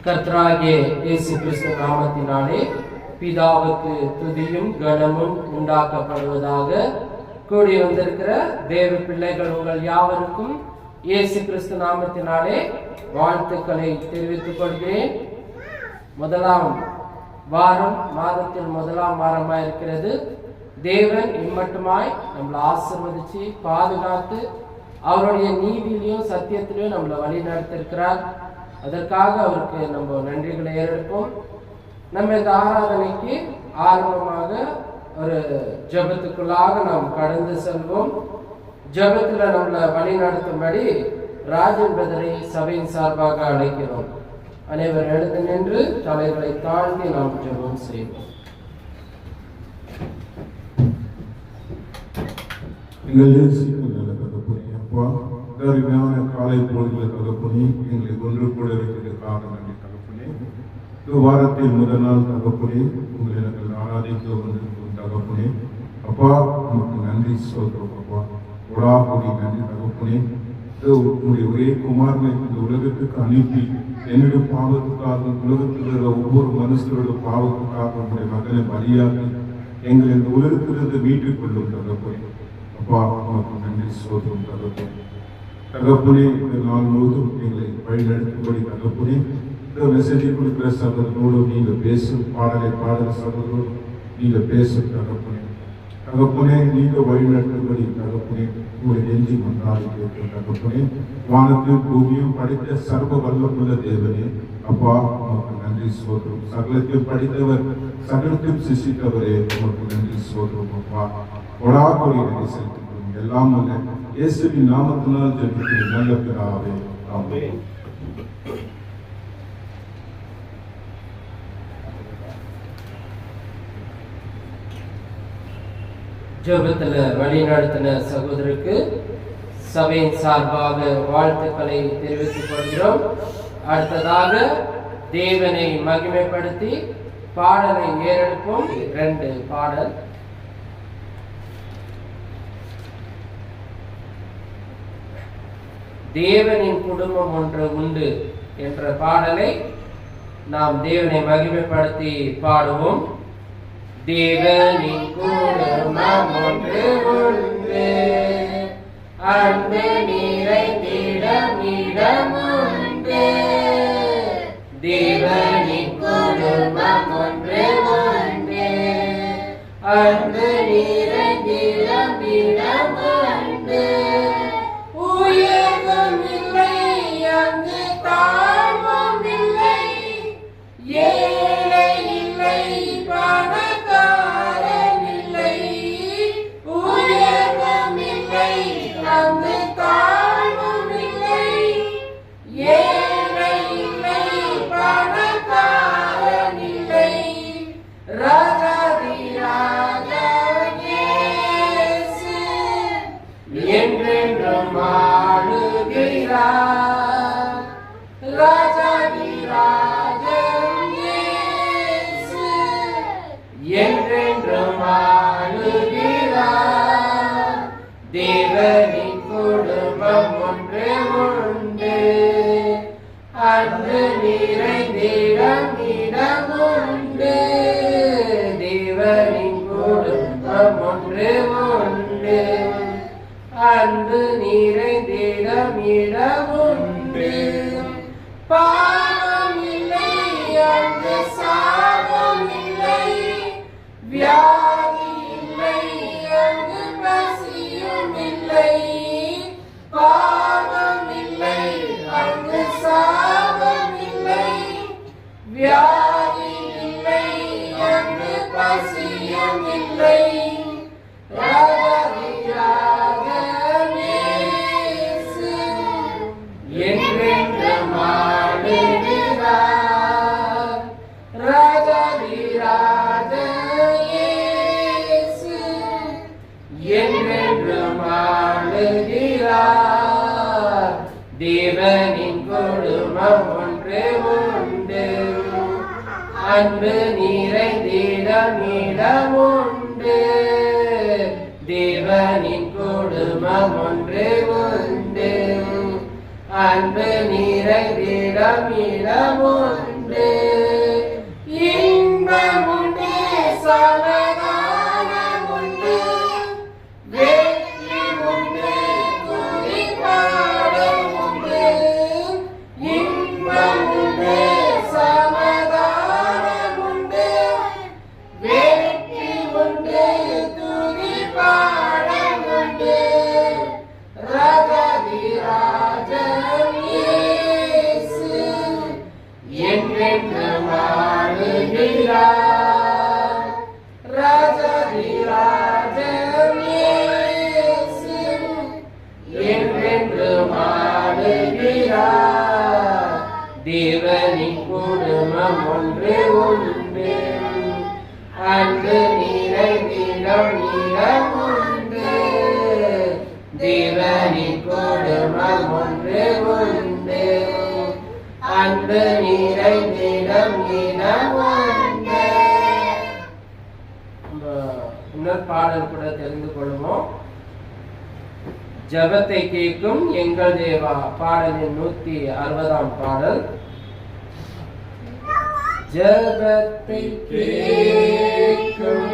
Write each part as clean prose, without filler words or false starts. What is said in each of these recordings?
கர்த்தராகிய இயேசு கிறிஸ்து நாமத்தினாலே பிதாவுக்கு துதியும் கனமும் உண்டாக்கப்படுவதாக. கூடி வந்திருக்கிற தேவ பிள்ளைகள் உங்கள் யாவருக்கும் இயேசு கிறிஸ்து நாமத்தினாலே வாழ்த்துக்களை தெரிவித்துக் கொள்கிறேன். முதலாம் வாரம், மாதத்தில் முதலாம் வாரமாக இருக்கிறது. தேவன் இம்மட்டுமாய் நம்மளை ஆசீர்வதிச்சு பாதுகாத்து அவருடைய நீதியிலையும் சத்தியத்திலையும் நம்மளை வழி நடத்திருக்கிறார். அதற்காக அவருக்கு நம்ம நன்றிகளை ஏறெடுப்போம். நம்ம இந்த ஆராதனைக்கு ஆரம்பமாக ஒரு ஜெபத்துக்குள்ளாக நாம் கடந்து செல்வோம். ஜெபத்தில் நம்மளை வழி நடத்தும்படி ராஜன் பிரதரை சபையின் சார்பாக அழைக்கிறோம். அனைவரும் எழுந்து நின்று தலைகளை தாழ்த்தி நாம் ஜெபம் செய்வோம். அருமையான காலை பொழுதுல தகப்பனே, எங்களை ஒன்று கூட வைக்கிறதுக்காக நன்றி தகப்பனே. வாரத்தில் முதல் நாள் தகப்பனே, உங்களை நாங்கள் ஆராதிக்க வந்திருக்கும் தகப்பனே. அப்பா, நமக்கு நன்றி சொல்றோம். அப்பா ஒரா கூடி நன்றி தகப்பனே. உங்களுடைய ஒரே குமாரனை இந்த உலகத்துக்கு அனுப்பி என்னுடைய பாவத்துக்காக, உலகத்தில் இருக்கிற ஒவ்வொரு மனுஷரோட பாவத்துக்காக உங்களுடைய மகனை பலியாக்கி எங்களை இந்த உலகத்திலிருந்து மீட்டுக் கொள்ளும் தகப்பனே. அப்பா, நமக்கு நன்றி சொல்றோம் தகப்பனே. தகப்பனே, இந்த நாள் முழுவதும் எங்களை வழிநடத்தும்படி தகப்பனே, இந்த மெசேஜை கொடுக்கிற சகோதரோடு நீங்கள் பேசும், பாடலை பாடுற சகோதரோடு நீங்கள் பேசும் தகப்பனே. தகப்பனே, நீங்கள் வழிநடத்தும்படி தகப்பனே உங்களை நெஞ்சி மன்றாடி கேட்கும் தகப்பனே. வானத்தையும் பூமியும் படித்த சர்வ வல்லமுள்ள தேவனே, அப்பா உமக்கு நன்றி சொல்றோம். சகலத்தையும் படித்தவர், சகலத்தையும் சிசித்தவரே, உமக்கு நன்றி சொல்றோம். அப்பா ஒரா கொடி நன்றி செலுத்துகிறோம். எல்லாம் அல்ல இயேசுவின் நாமத்தினால் ஜெபிக்கிறேன் நல்ல பிதாவே, ஆமென். ஜெபத்தில் வழி நடத்தின சகோதரருக்கு சபையின் சார்பாக வாழ்த்துக்களை தெரிவித்துக் கொள்கிறோம். அடுத்ததாக தேவனை மகிமைப்படுத்தி பாடலை ஏறெடுப்போம். 2 பாடல். தேவனின் குடும்பம் ஒன்று உண்டு என்ற பாடலை நாம் தேவனை மகிமைப்படுத்தி பாடுவோம். தேவனின் குடும்பம் ஒன்று உண்டு, அன்பு நிறைந்திடம் இடம் உண்டு. தேவனின் குடும்பம் ஒன்று உண்டு, அன்பு நிறைந்திடம் இடம் உண்டு. உயர்வும் இல்லை, அங்கு தாழ்வும் இல்லை, ஏழை இல்லை, பணக்காரன் இல்லை. உயர்வும் இல்லை, அங்கு தாழ்வும் இல்லை, ஏழை இல்லை, பணக்காரன் இல்லை. ராஜாதிராஜன் இயேசு என்றென்றும் ஆளுகிறார். ராஜாதிராஜன் இயேசு என்றென்றும் ஆளுகிறார். தேவனின் குடும்பம் ஒன்று உண்டு, அன்பு நிறைந்திடம் இடம் உண்டு. தேவனின் குடும்பம் ஒன்று உண்டு, அன்பு நிறைந்திடம் இடம் உண்டு. பாவம் இல்லை, அங்கு சாபம் இல்லை, வியாதி இல்லை, அங்கு பசியும் இல்லை. பாவம் இல்லை, அங்கு சாபம் இல்லை, வியாதி இல்லை, அங்கு பசியும் இல்லை. ராஜாதிராஜன் இயேசு என்றென்றும் ஆளுகிறார். ராஜாதிராஜன் இயேசு என்றென்றும் ஆளுகிறார். தேவனின் குடும்பம் ஒன்று உண்டு, அன்பு நிறைந்திடம் இடம் உண்டு. தேவனின் குடும்பம் ஒன்று உண்டு, அன்பு நிறைந்திடம் இடம் உண்டு. உண்டு. இன்பம் உண்டு, சமாதானம் உண்டு, வெற்றி உண்டு, துதிப்பாடல் உண்டு. இன்பம் உண்டு, சமாதானம் உண்டு, வெற்றி உண்டு, துதிப்பாடல் உண்டு. ராஜாதிராஜன் இயேசு என்றென்றும் ஆளுகிறார். ராஜாதிராஜன் இயேசு என்றென்றும் ஆளுகிறார். தேவனின் குடும்பம் ஒன்று உண்டு, அன்பு நிறைந்திடம் நிலம் உண்டு. தேவனின் குடும்பம் ஒன்று உண்டு, அன்பு நிறைந்திடம் நிலம் உண்டு. இன்னொரு பாடல் கூட தெரிந்து கொள்வோம். ஜபத்தை கேட்கும் எங்கள் தேவா, பாடலின் 160 பாடல். ஜபத்தை கேட்கும்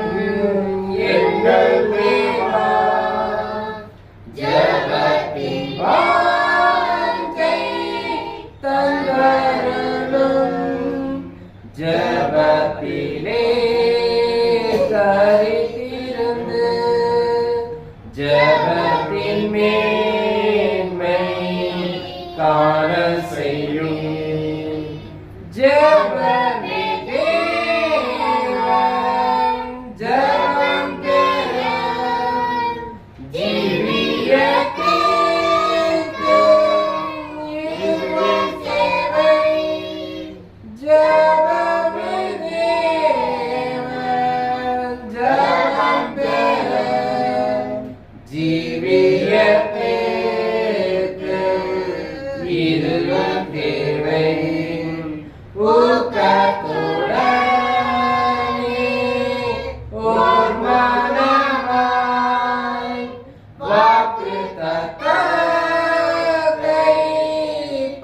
எங்கள் தேவா, ஜபத்தின் வாஞ்சை தந்தருளும். ஜபத்திலே தரித்திருந்து ஜபத்தின் மேன்மை காண செய்யும். ஜபமே தேவன், ஜபம் பெற ஜீவியத்திற்கு இதுவும் தேவை. ஜபமே தேவன், ஜபம் பெற ஜீவியத்திற்கு இதுவும் தேவை. ஊக்கத்துடனே ஓர் மனமாய் வாக்குத்தத்தத்தை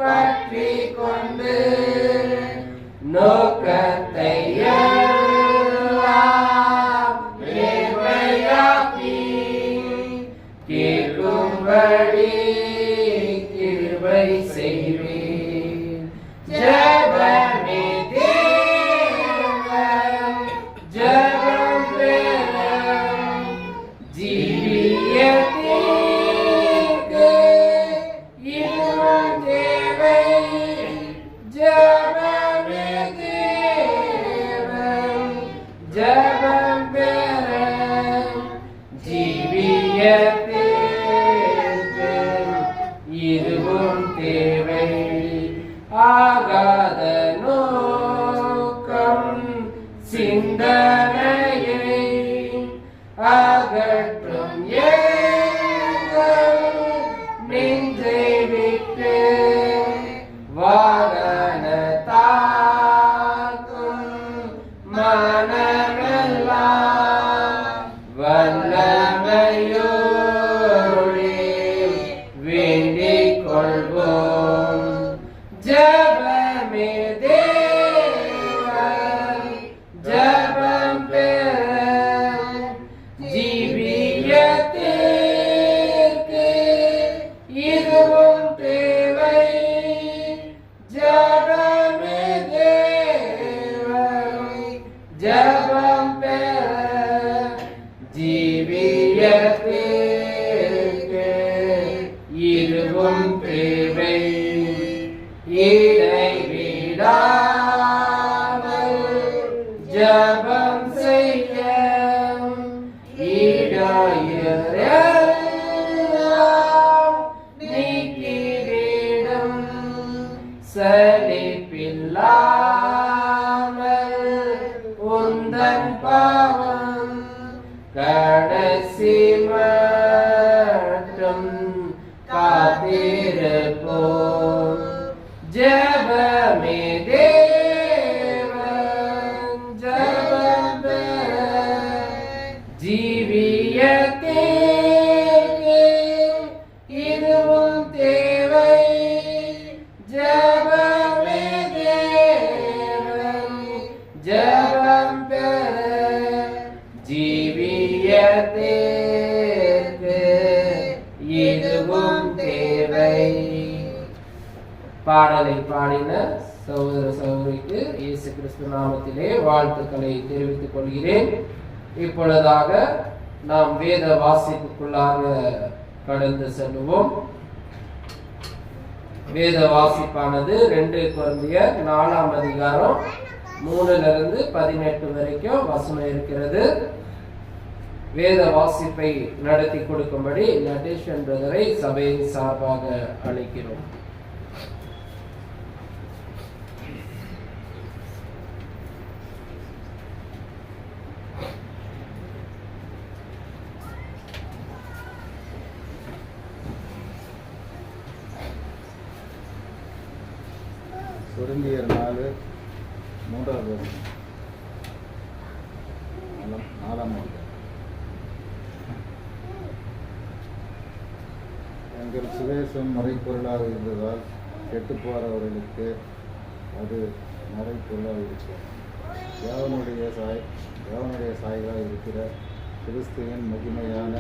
பற்றிக் கொண்டு நோக்கத்தை எல்லாம் நேர்மையாக்கி கேட்கும்படி கிருபை செய்வீர். ஜபமே தேவன், ஜபம் பெற ஜீவியத்திற்கு இதுவும் தேவை. ஜபமே தேவன், ஜபம் பெற ஜீவியத்திற்கு இதுவும் தேவை. ஆகாத நோக்கம் சிந்தனையை அகற்றும் எங்கள் நெஞ்சை விட்டு வாகன தாக்கும் மனமெல்லாம் வல்லமையோடு வேண்டிக் கொள்வோம். ஜபமே தேவன், ஜபம் பெற ஜீவியத்திற்கு இதுவும் தேவை. ஜபமே தேவன், ஜபம் பெற ஜீவியத்திற்கு இதுவும் தேவை. இடைவிடாமல் ஜபம் செய்ய இடையெல்லாம் நீக்கிவிடும். சலிப்பில்லாமல் உந்தன் பாவம் கடைசி மட்டும் காத்திருப்போம். ஜபமே தேவன், ஜபம் பெற ஜீவியத்திற்கு இதுவும் தேவை. ஜபமே தேவன், இதுவும் தேவை. பாடலை பாடின சகோதர சகோதரிக்கு இயேசு கிறிஸ்து நாமத்திலே வாழ்த்துக்களை தெரிவித்துக் கொள்கிறேன். இப்பொழுதாக நாம் வேத வாசிப்புக்குள்ளாக கடந்து செல்வோம். வேத வாசிப்பானது 2 கொரிந்தியர் 4ஆம் அதிகாரம் 3-18 வரைக்கும் வசனம் இருக்கிறது. வேத வாசிப்பை நடத்தி கொடுக்கும்படி நடேஷன் பிரதரை சபையின் சார்பாக அழைக்கிறோம். கொரிந்தியர் 4:3 எங்கள் சுவேசம் மறைப்பொருளாக இருந்ததால் கெட்டுப்போறவர்களுக்கு அது மறைப்பொருளாக இருக்கும். தேவனுடைய சாய்களாக இருக்கிற கிறிஸ்துவின் மகிமையான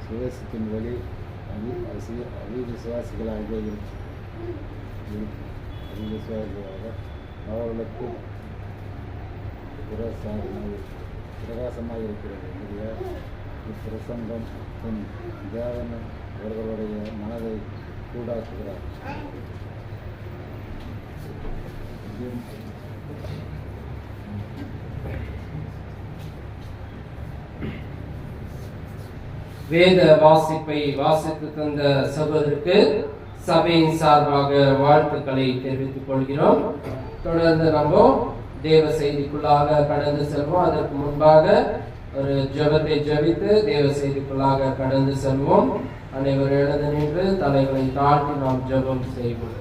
சுவேசத்தின் வழி அவிசுவாசிகளாக அவர்களுக்கு பிரகாசமாக இருக்கிறது. இப்பிரசங்கம் தேவன் அவர்களுடைய மனதை கூடாக்குகிறார். வேத வாசிப்பை வாசித்து தந்த சகோதரருக்கு சபையின் சார்பாக வாழ்த்துக்களை தெரிவித்துக் கொள்கிறோம். தொடர்ந்து நம்ம தேவ செய்திக்குள்ளாக கடந்து செல்வோம். அதற்கு முன்பாக ஒரு ஜெபத்தை ஜெபித்து தேவ செய்திக்குள்ளாக கடந்து செல்வோம். அனைவரும் எழுந்து நின்று தலைகளை தாழ்த்தி நாம் ஜெபம் செய்வோம்.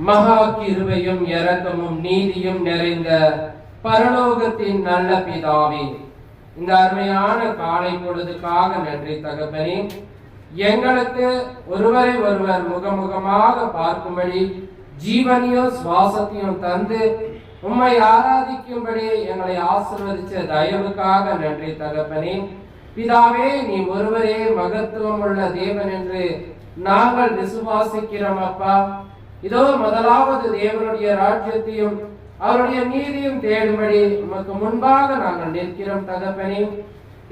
மகா கிருபையும் இரக்கமும் நீதியும் நிறைந்த பரலோகத்தின் நல்ல பிதாவே, இந்த அருமையான காலை பொழுதுக்காக நன்றி தகப்பனே. எங்களுக்கு ஒருவரை ஒருவர் முகமுகமாக பார்க்கும்படி ஜீவனையும் சுவாசத்தையும் தந்து உம்மை ஆராதிக்கும்படி எங்களை ஆசீர்வதிச்ச தயவுக்காக நன்றி தகப்பனே. பிதாவே, நீ ஒருவரே மகத்துவம் உள்ள தேவன் என்று நாங்கள் விசுவாசிக்கிறோம் அப்பா. இதோ முதலாவது தேவனுடைய ராஜ்யத்தையும் அவருடைய நீதியும் தேடும்படி உமக்கு முன்பாக நாங்கள் நிற்கிறோம் தகப்பனே.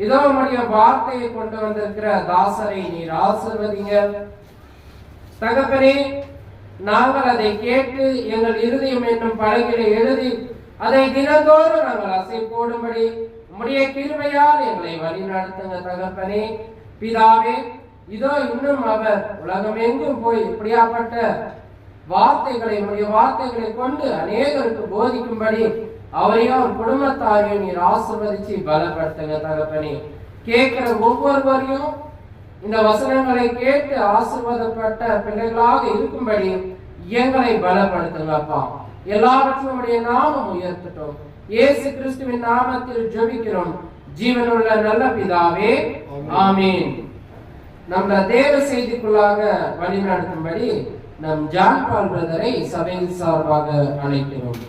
இதோ உம்முடைய வார்த்தையை கொண்டு வந்திருக்கிற தாசரை நீர் ஆசீர்வதிங்க தகப்பனே. நாங்கள் அதை கேட்டு எங்கள் இருதயம் என்னும் பலகையிலே எழுதி அதை தினந்தோறும் நாங்கள் அசை போடும்படி உம்முடைய கிருபையால் எங்களை வழி நடத்துங்க தகப்பனே. பிதாவே, இதோ இன்னும் அவர் உலகமெங்கும் போய் இப்படியாப்பட்ட வார்த்தைகளை உடைய வார்த்தைகளை கொண்டு அநேகருக்கு போதிக்கும்படி அவரையும் அவர் குடும்பத்தாரையும் நீர் ஆசீர்வதிச்சு பலப்படுத்துங்க தகப்பனே. கேட்கிற ஒவ்வொருவரையும் இந்த வசனங்களை கேட்டு ஆசீர்வாதப்பட்ட பிள்ளைகளாக இருக்கும்படி எங்களை பலப்படுத்துங்க அப்பா. எல்லாவற்றும் உடைய நாமம் உயர்த்தட்டும். இயேசு கிறிஸ்துவின் நாமத்தில் ஜெபிக்கிறோம் ஜீவனுள்ள நல்ல பிதாவே, ஆமீன். நம்ம தேவ செய்திக்குள்ளாக வழி நடத்தும்படி நம் ஜான் பால் பிரதரை சபையின் சார்பாக அழைக்கிறோம்.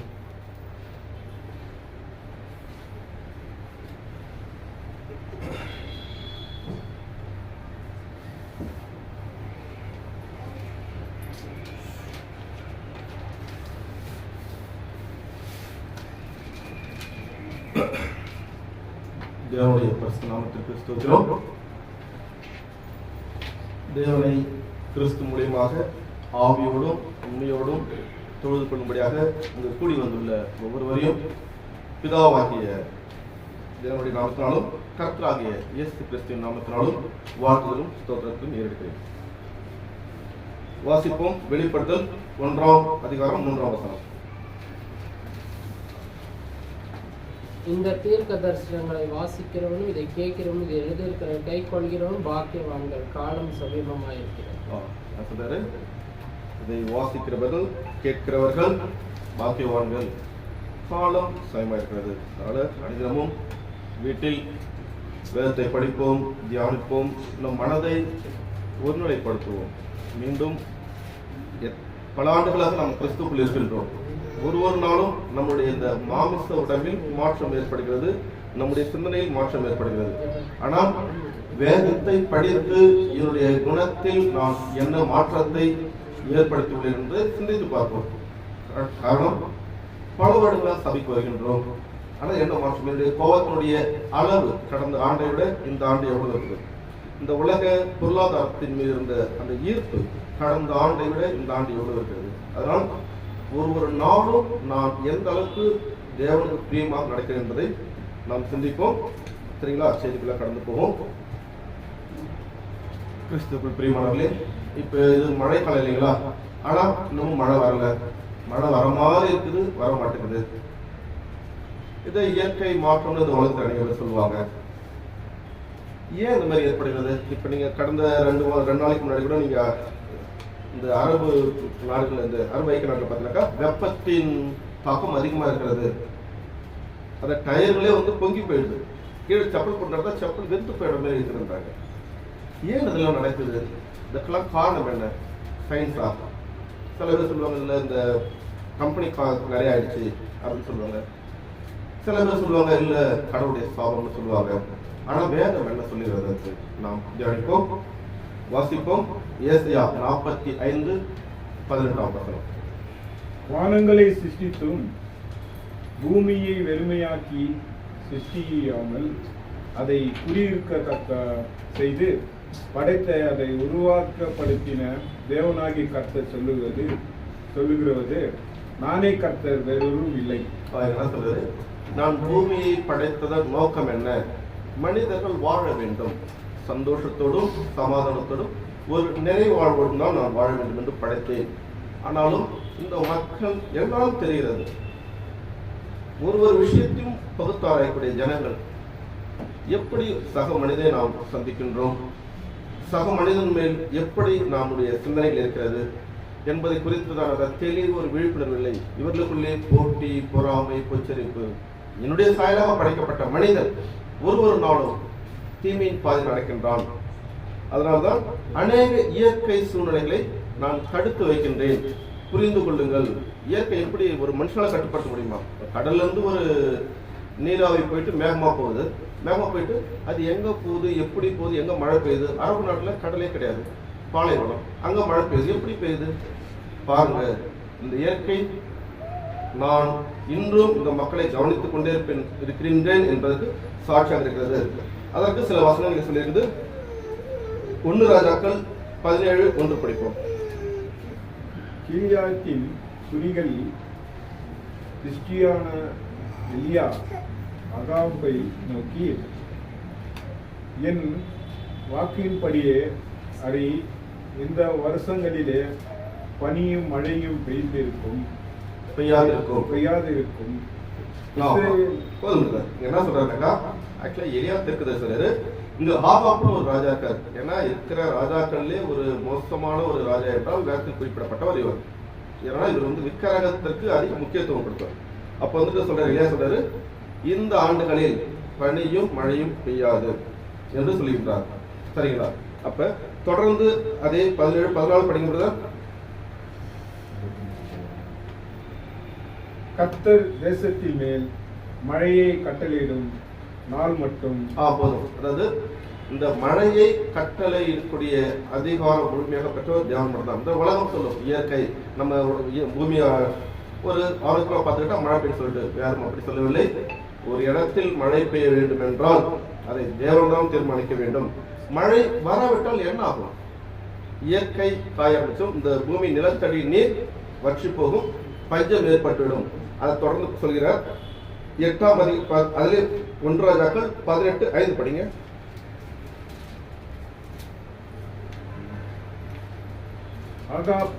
தேவனுடைய பரிசுத்த நாமத்திற்கு ஸ்தோத்திரம். தேவனை கிறிஸ்து மூலியமாக ஆவியோடும் உண்மையோடும் தொழுது கொள்ளும்படியாக இங்கு கூடி வந்துள்ள ஒவ்வொருவரையும் பிதாவாகிய தேவனுடைய நாமத்தினாலும் கர்த்தராகிய இயேசு கிறிஸ்துவின் நாமத்தினாலும் வாழ்த்துதலும் ஸ்தோத்திரத்திலும் ஏறெடுக்கிறேன். வாசிப்போம். வெளிப்படுத்தல் 1ஆம் அதிகாரம் 3ஆம் வசனம். இந்த தீர்க்க தரிசனங்களை வாசிக்கிறவனும் இதை கேட்கிறவனும் இதை எழுதியிருக்கிற கை கொள்கிறவனும் பாக்கியவான்கள், காலம் சமீபமாயிருக்கிறது. இதை வாசிக்கிறவர்கள் கேட்கிறவர்கள் பாக்கியவான்கள், காலம் சமயமாயிருக்கிறது. அதனால அனைதினமும் வீட்டில் வேதத்தை படிப்போம், தியானிப்போம், நம் மனதை ஒருநிலைப்படுத்துவோம். மீண்டும் பல ஆண்டுகளாக நாம் கிறிஸ்துக்குள் இருக்கின்றோம். ஒரு நாளும் நம்முடைய இந்த மாமிச உடம்பில் மாற்றம் ஏற்படுகிறது. நம்முடைய சிந்தனையில் மாற்றம் ஏற்படுகிறது. ஆனால் வேதத்தை படித்து என்னுடைய குணத்தில் நான் என்ன மாற்றத்தை ஏற்படுத்தியுள்ளேன் என்று சிந்தித்து பார்ப்போம். காரணம், பல வருடங்களாக சபைக்கு வருகின்றோம். ஆனால் என்ன மாற்றம்? என்னுடைய கோபத்தினுடைய அளவு கடந்த ஆண்டை விட இந்த ஆண்டு எவ்வளவு இருக்குது? இந்த உலக பொருளாதாரத்தின் மீது இருந்த அந்த ஈர்ப்பு கடந்த ஆண்டை விட இந்த ஆண்டு எவ்வளவு இருக்கிறது? அதனால் ஒரு நாளும் நான் எந்த அளவுக்கு தேவனுக்கு பிரியமாக நடக்கிறேன் என்பதை நாம் சிந்திப்போம். சரிங்களா? செய்திக்குள்ள கடந்து போவோம். கிறிஸ்துவுக்குள் பிரியமானவர்களே, இப்போ இது மழைக்காலம் இல்லைங்களா? ஆனால் இன்னமும் மழை வரல. மழை வர மாதிரி இருக்குது, வர மாட்டேங்குது. இதை இயற்கை மாற்றம்னு இந்த உலகத்தில் அனைவரும் சொல்லுவாங்க. ஏன் இந்த மாதிரி ஏற்படுகிறது? இப்போ நீங்கள் கடந்த ரெண்டு நாளைக்கு முன்னாடி கூட நீங்கள் இந்த அரபு நாடுகள், இந்த அரபு ஐக்கிய நாட்டில் பார்த்தீங்கன்னாக்கா வெப்பத்தின் தாக்கம் அதிகமாக இருக்கிறது. அந்த டயர்களே வந்து பொங்கி போயிடுது. கீழே செப்பல் போட்டுறதா செப்பல் வெந்து போயிட மாதிரி இருக்கிறாங்க. ஏன் இதெல்லாம் நடக்குது? இதுக்கெல்லாம் காரணம் என்ன? சயின்ஸா? சில பேர் சொல்லுவாங்க, இல்லை இந்த கம்பெனி நிறைய ஆயிடுச்சு அப்படின்னு சொல்லுவாங்க. சில பேர் சொல்லுவாங்க, இல்லை கடவுளுடைய சாபம்னு சொல்லுவாங்க. ஆனால் வேதம் என்ன சொல்லுகிறது? நாம் தியானிப்போம், வாசிப்போம். ஏசாயா 45:18. வானங்களை சிருஷ்டித்தும் பூமியை வெறுமையாக்கி சிருஷ்டியாமல் அதை குடியிருக்கத்தக்க செய்து படைத்த அதை உருவாக்கப்படுத்தின தேவனாகி கர்த்தர் சொல்லுகிறது நானே கர்த்தர், வேறொரும் இல்லை. என்ன சொல்றது? நான் பூமியை படைத்ததன் நோக்கம் என்ன? மனிதர்கள் வாழ வேண்டும், சந்தோஷத்தோடும் சமாதானத்தோடும் ஒரு நிறைவாழ்வோடும் தான் நான் வாழ வேண்டும் என்று படைத்தேன். ஆனாலும் இந்த மக்கள் எல்லாம் தெரிகிறது, ஒரு விஷயத்தையும் பகுத்தாராயக்கூடிய ஜனங்கள். எப்படி சக மனிதனை நாம் சந்திக்கின்றோம், சக மனிதன் மேல் எப்படி நம்முடைய சிந்தனைகள் இருக்கிறது என்பதை குறித்துதான் அந்த தெளிவு, ஒரு விழிப்புணர்வு இல்லை. இவர்களுக்குள்ளே போட்டி, பொறாமை, பொச்சரிப்பு. என்னுடைய சாயலாக படைக்கப்பட்ட மனிதன் ஒரு நாளும் தீமையின் பாதை நடக்கின்றான். அதனால்தான் அநேக இயற்கை சூழ்நிலைகளை நான் தடுத்து வைக்கின்றேன். புரிந்து கொள்ளுங்கள். இயற்கை எப்படி ஒரு மனுஷனால கட்டுப்படுத்த முடியுமா? கடல்ல இருந்து ஒரு நீராவி போயிட்டு மேகமா போகுது, மேகமா போயிட்டு அது எங்க போகுது, எப்படி போகுது, எங்க மழை பெய்யுது? அரபு நாட்டில் கடலே கிடையாது, பாலைவனம். அங்க மழை பெய்யுது, எப்படி பெய்யுது பாருங்க. இந்த இயற்கை நான் இன்றும் இந்த மக்களை கவனித்துக் கொண்டே இருக்கின்றேன் என்பதற்கு சாட்சியாக இருக்கிறது. அதற்கு சில வசனங்கள் சொல்லியிருந்து 1 ராஜாக்கள் 17:1 படிப்போம். கீழியாத்தின் துணிகளில் திஷ்டியான எலியா அகாபை நோக்கி, என் வாக்கின்படியே அறி, இந்த வருஷங்களிலே பனியும் மழையும் பெய்யாது இருக்கும். என்ன சொல்றாருக்கா? ஆக்சுவலா எலியா தீர்க்கதரிசி இங்க ஆகாப்னு ஒரு ராஜா இருக்காரு. ஏன்னா இருக்கிற ராஜாக்கள்லயே ஒரு மோசமான ஒரு ராஜா என்றால் வேதத்தில் குறிப்பிடப்பட்டவர் இவர். ஏன்னா இவர் வந்து விக்கிரகத்திற்கு அதிக முக்கியத்துவம் கொடுத்தார். அப்ப வந்துட்டு சொல்றாரு, எலியா சொல்றாரு, இந்த ஆண்டுகளில் பனியும் மழையும் பெய்யாது என்று சொல்லியிருக்கிறார். சரிங்களா? அப்ப தொடர்ந்து அதே 17-14 படிக்கும்போது, கர்த்தர் தேசத்தின் மேல் மழையை கட்டளையிடும் நாள் மட்டும் போதும். அதாவது இந்த மழையை கட்டளையிடக்கூடிய அதிகாரம் முழுமையாக பெற்றவர் தேவன் மட்டும்தான். இந்த உலகம் சொல்லும், இயற்கை நம்ம பூமியை ஒரு ஆரோக்கியமா பார்த்துக்கிட்டா மழை பெய்ய சொல்லிட்டு யாரும் அப்படி சொல்லவில்லை. ஒரு இடத்தில் மழை பெய்ய வேண்டும் என்றால் அதை தேவன் தான் தீர்மானிக்க வேண்டும். மழை வராவிட்டால் என்ன ஆகும்? இயற்கை காயமைச்சும் இந்த பூமி நிலத்தடி நீர் வற்றி போகும், பஞ்சம் ஏற்பட்டுவிடும். அதை தொடர்ந்து சொல்கிறார். 8ஆம் அதிலே 1 ராஜாக்கள் 18:5 படிங்க. ஆகாப்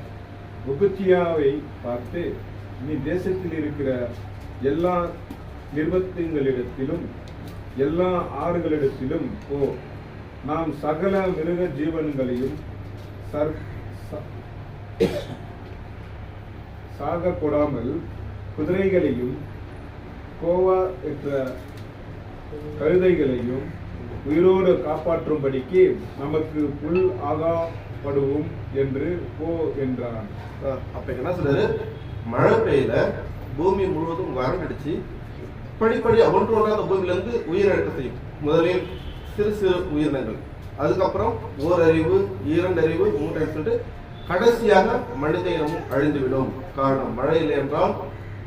உபத்தியாவை பார்த்து, நீ தேசத்தில் இருக்கிற எல்லா நிர்பந்தங்களிடத்திலும் எல்லா ஆறுகளிடத்திலும் போ, நாம் சகல மிருக ஜீவன்களையும் சாக கொடாமல் குதிரைகளையும் கோவா என்ற கழுதைகளையும் உயிரோடு காப்பாற்றும்படிக்கு நமக்கு புல் ஆகாப்படுவோம் என்று போ என்றான். அப்ப என்ன சொல்றாரு? மழை பெய்யல, பூமி முழுவதும் வறண்டுடுச்சு, படிப்படியாக ஒன்று ஒன்றாக அந்த பூமியிலிருந்து உயிரிழக்க செய்யும். முதலில் சிறு சிறு உயிரினங்கள், அதுக்கப்புறம் ஓரறிவு, இரண்டறிவு, மூன்றறிவு சொல்லிட்டு கடைசியாக மனித இனமும் அழிந்துவிடும். காரணம் மழை இல்லை என்றால்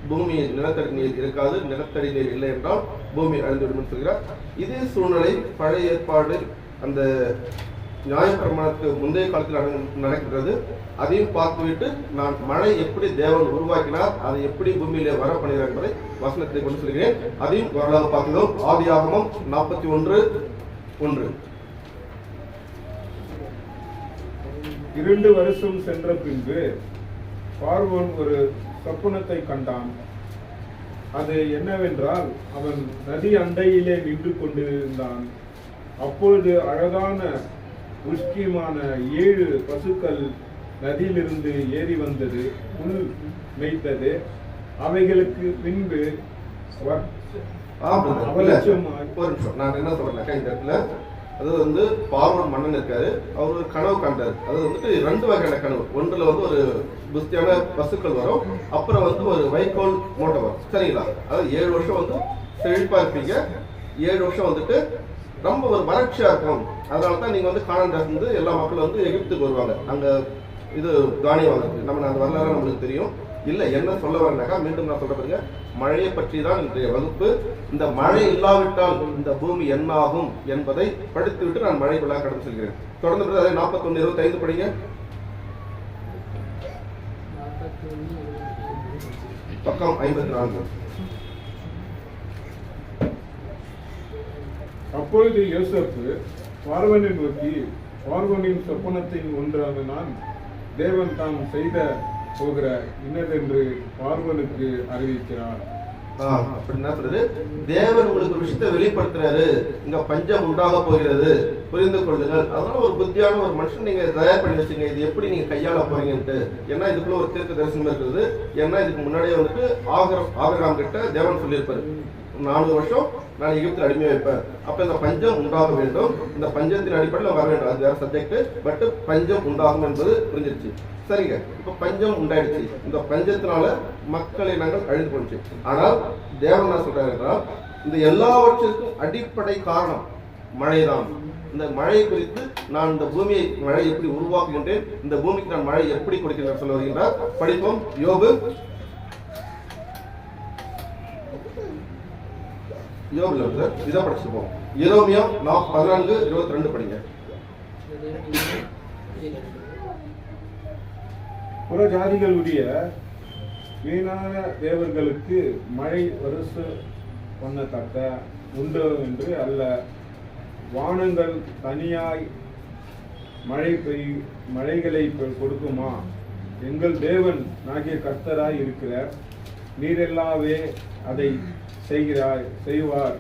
பூமியில் நிலத்தடி நீர் இருக்காது, நிலத்தடி நீர் இல்லை என்றால் பூமி அழிந்துவிடும் சொல்கிறார். இதே சூழ்நிலை பழைய ஏற்பாடு அந்த நியாயப்பிரமாணத்துக்கு முந்தைய காலத்தில் நடக்கிறது. அதையும் பார்த்துவிட்டு நான் மழை எப்படி தேவன் உருவாக்கினார், அதை எப்படி பூமியிலே வர பண்ணுகிறார் என்பதை வசனத்தை கொண்டு சொல்கிறேன். அதையும் வரலாறு பார்க்கிறோம். ஆதியாகமம் 41:1. 2 வருஷம் சென்ற பின்பு பார்வோன் ஒரு சொப்பனத்தை கண்டான். அது என்னவென்றால், அவன் நதி அண்டையிலே நின்று கொண்டிருந்தான். அப்பொழுது அழகான புஷ்டியமான 7 பசுக்கள் நதியிலிருந்து ஏறி வந்தது, புல் மேய்த்தது. அவைகளுக்கு பின்பு நான் என்ன சொல்றேன், இந்த இடத்துல அது வந்து பார்வோன் மன்னன் இருக்காரு, அவர் ஒரு கனவு கண்டாரு. அது வந்துட்டு 2 வகையான கனவு. ஒன்றுல வந்து ஒரு புஸ்தியான பசுக்கள் வரும், அப்புறம் வந்து ஒரு வைக்கோல் மூட்டை வரும். சரிங்களா? அதாவது 7 வருஷம் வந்து செழிப்பா இருப்பீங்க, 7 வருஷம் வந்துட்டு ரொம்ப ஒரு வறட்சியா இருக்கும். அதனாலதான் நீங்க வந்து கானான் இருந்து எல்லா மக்களும் வந்து எகிப்துக்கு வருவாங்க, அங்க இது தானியம் வாங்குறது. நம்ம அந்த வரலாறு நம்மளுக்கு தெரியும். இல்ல என்ன சொல்ல வரேன்னாக்கா, மீண்டும் நான் சொல்ற பாருங்க, மழையை பற்றி தான் இன்றைய வகுப்பு. இந்த மழை இல்லாவிட்டால் இந்த பூமி என்ன ஆகும் என்பதை படித்துவிட்டு நான் மழைக்குள்ளாக கடந்து செல்கிறேன். தொடர்ந்து அதே 41:25 படிங்க. பக்கம் 54. அப்பொழுது யோசேப்பு பார்வோனை நோக்கி, பார்வோனின் சொப்பனத்தின் ஒன்றான நான் தேவன் தாம் செய்த போகிற இன்னதென்று பார்வோனுக்கு அறிவிக்கிறார். அப்படின்னா சொல்றது, தேவன் உங்களுக்கு ஒரு விஷயத்தை வெளிப்படுத்துறாரு, இங்க பஞ்சம் உண்டாக போகிறது, புரிந்து கொள்ளுங்கள். அதனால ஒரு புத்தியான ஒரு மனுஷன் நீங்க தயார் பண்ணி வச்சுங்க, இது எப்படி நீங்க கையாள போறீங்கன்ட்டு. ஏன்னா இதுக்குள்ள ஒரு தீர்க்க தரிசனம் இருக்கிறது. ஏன்னா இதுக்கு முன்னாடியே வந்துட்டு ஆபிரகாம் கிட்ட தேவன் சொல்லியிருப்பாரு, 4 வருஷம் நான் எகிப்தில் அடிமையை வைப்பேன், அப்ப இந்த பஞ்சம் உண்டாக வேண்டும், இந்த பஞ்சத்தின் அடிப்படையில் வர வேண்டும். அது வேற சப்ஜெக்ட், பட் பஞ்சம் உண்டாகும் என்பது புரிஞ்சிருச்சு. சரிங்க, இப்ப பஞ்சம் உண்டாயிடுச்சு. இந்த பஞ்சத்தினால மக்களை நாங்கள் அழிந்து போச்சு. ஆனால் தேவன் என்ன சொல்றாரு என்றால், இந்த எல்லாவற்றிற்கும் அடிப்படை காரணம் மழைதான். இந்த மழை குறித்து நான் இந்த பூமியை மழை எப்படி உருவாக்குகின்றேன், இந்த பூமிக்கு நான் மழை எப்படி கொடுக்கின்றேன் சொல்ல வருகின்றார். படிப்போம். யோபு இதை படிச்சுப்போம். எரேமியா 14:22 படிங்க. புற ஜாதிகளுடைய வீணான தேவர்களுக்கு மழை வருஷ பண்ணத்தக்க உண்டு என்று அல்ல. வானங்கள் தனியாய் மழைகளை கொடுக்குமா? எங்கள் தேவன் நாகிய கர்த்தராய் இருக்கிற நீரெல்லாவே அதை செய்வார்.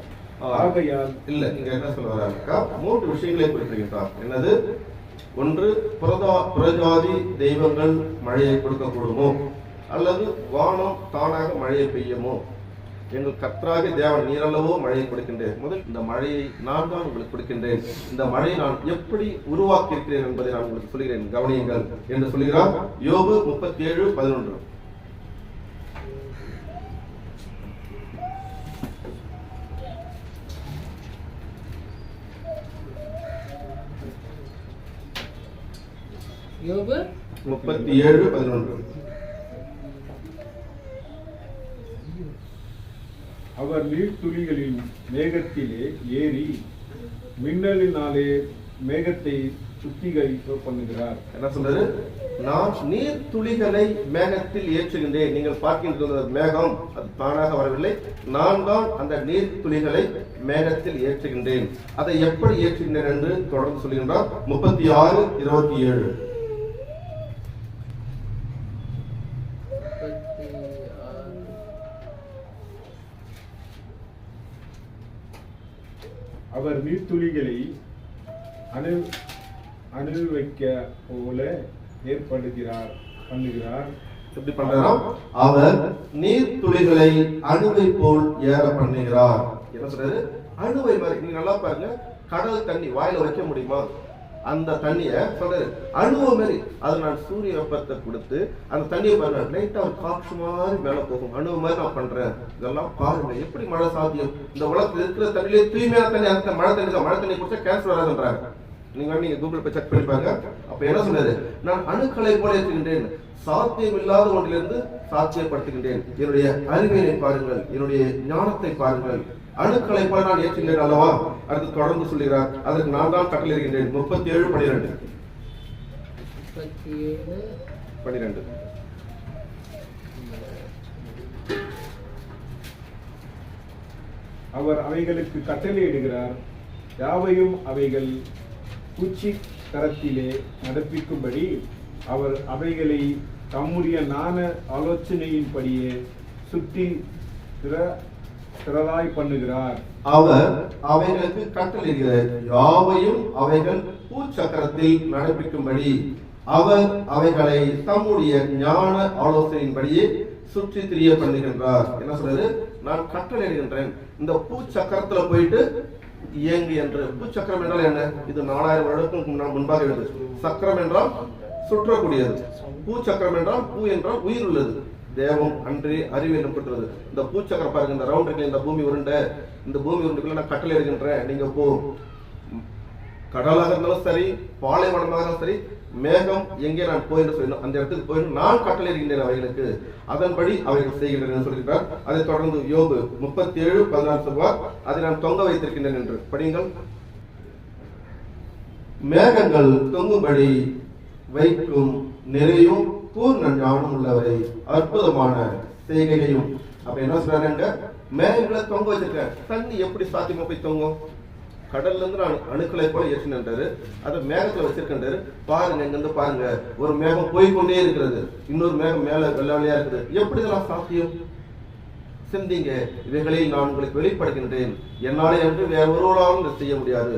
ஆகையால் இல்ல, இங்க என்ன சொல்ல வர்றாருக்கா, 3 விஷயங்களை குறிப்பிடுகின்றார். என்னது? ஒன்று, புறஜாதி தெய்வங்கள் மழையை கொடுக்கக்கூடுமோ, அல்லது வானம் தானாக மழையை பெய்யுமோ. எங்கள் கர்த்தராகிய தேவன் நீரல்லவோ மழையை கொடுக்கின்றேன். முதல் இந்த மழையை நான் தான் உங்களுக்கு கொடுக்கின்றேன், இந்த மழையை நான் எப்படி உருவாக்கி இருக்கிறேன் என்பதை நான் உங்களுக்கு சொல்கிறேன், கவனியுங்கள் என்று சொல்கிறார். யோபு 37:11. யோபு 37:11. அவர் நீர்த்துளிகளின் மேகத்திலே ஏறி மின்னலினாலே மேகத்தை சுத்திகரிப்பு பண்ணுகிறார். என்ன சொல்றது? நான் நீர் துளிகளை மேகத்தில் ஏற்றுகின்றேன். நீங்கள் பார்க்கின்ற மேகம் அது தானாக வரவில்லை, நான் தான் அந்த நீர் துளிகளை மேகத்தில் ஏற்றுகின்றேன். அதை எப்படி ஏற்றுகின்றேன் என்று தொடர்ந்து சொல்கின்றார். 36:27. அவர் நீர்த்துளிகளை அணுவைக்க போல ஏற்படுகிறார் பண்ணுகிறார். எப்படி பண்றாராம்? அவர் நீர் துளிகளை அணுவை போல் ஏற பண்ணுகிறார். என்ன சொல்றது? அணுவை மாதிரி. நீங்க நல்லா பாருங்க, கடல் தண்ணி வாயில வைக்க முடியுமா? அந்த தண்ணியை சொல்றாரு அணுவ மாதிரி அது நான் சூரிய வெப்பத்தை கொடுத்து அந்த தண்ணியை பாருங்க லைட்டா ஒரு காற்று மாதிரி மேல போகும் அணுவ மாதிரி நான் பண்றேன். இதெல்லாம் பாருங்க எப்படி மழை சாத்தியம். இந்த உலகத்தில் இருக்கிற தண்ணியிலே தூய்மையான தண்ணி அந்த மழை தண்ணி தான். மழை தண்ணி குடிச்சா கேன்சர் வராதுன்றாங்க. நீங்க கூகுள் போய் செக் பண்ணிப்பாங்க. அப்ப என்ன சொன்னாரு, நான் அணுக்களை போல ஏற்றுகின்றேன், சாத்தியம் இல்லாத ஒன்றிலிருந்து சாத்தியப்படுத்துகின்றேன். என்னுடைய அறிவியலை பாருங்கள், என்னுடைய ஞானத்தை பாருங்கள், அணுக்களை போல நான் ஏற்றுகின்றேன் அல்லவா. அடுத்து தொடர்ந்து சொல்லுகிறார், அதற்கு நான் தான் கட்டளையிடுகின்றேன். 37:12 அவர் அவைகளுக்கு கட்டளையிடுகிறார், யாவையும் அவைகள் பூச்சி கரத்திலே நடப்பிக்கும்படி அவர் அவைகளை தம்முடைய ஞான ஆலோசனையின்படியே சுற்றி திரளாய் பண்ணுகிறார். அவர் அவைகளுக்கு கட்டளையிடுகிறார், யாவையும் அவைகள் பூச்சக்கரத்தில் நடப்பிக்கும்படி அவர் அவைகளை தம்முடைய ஞான ஆலோசனையின்படியே சுற்றி திரிய பண்ணுகின்றார். என்ன சொல்றாரு, நான் கட்டளையிடுகின்றேன். இந்த பூச்சக்கரத்துல போயிட்டு இயங்கு என்று. பூச்சக்கரம் என்றால் என்ன? இது 4000 வருடத்துக்கு முன்பாக இருந்தது. சக்கரம் என்றால் சுற்றக்கூடியது, பூச்சக்கரம் என்றால் பூ என்றால் உயிர் உள்ளது. தேவம் அன்றே அறிவியலும் பெற்றது. இந்த பூச்சக்கரம் பாருங்க, இந்த ரவுண்ட் இருக்கு, இந்த பூமி உருண்டை, இந்த பூமி உருண்டுக்குள்ள நான் கட்டளை எடுக்கின்றேன், நீங்க போ. கடலாக இருந்தாலும் சரி, பாலைவனமாக இருந்தாலும் சரி, மேகம் எங்கே நான் போயின்னு சொல்லணும், அந்த இடத்துக்கு போயின்னு நான் கட்டளை இருக்கின்றேன் அவைகளுக்கு, அதன்படி அவைகள் செய்கின்றன சொல்கிறார். அதை தொடர்ந்து யோபு 37:14 சொல்வார், அதை நான் தொங்க வைத்திருக்கின்றேன் என்று படியுங்கள். மேகங்கள் தொங்கும்படி வைக்கும் நிறையும் பூர்ண ஞானம் உள்ளவரை அற்புதமான செய்கையும். அப்ப என்ன சொல்றாங்க, மேகங்களை தொங்க வச்சிருக்க. தண்ணி எப்படி சாத்தியமா போய் தொங்கும்? கடல்ல இருந்து நான் அணுக்களை போல ஏற்றினாரு, அதை மேகத்துல வச்சிருக்கின்றாரு. பாருங்க, இங்க இருந்து பாருங்க, ஒரு மேகம் போய்கொண்டே இருக்கிறது, இன்னொரு மேகம் மேல வெள்ள வெள்ளையா இருக்குது. எப்படி இதெல்லாம் சாத்தியம்? சிந்திங்க, இவைகளில் நான் உங்களுக்கு வெளிப்படுகின்றேன், என்னாலே என்று வேற ஒருவராலும் இதை செய்ய முடியாது.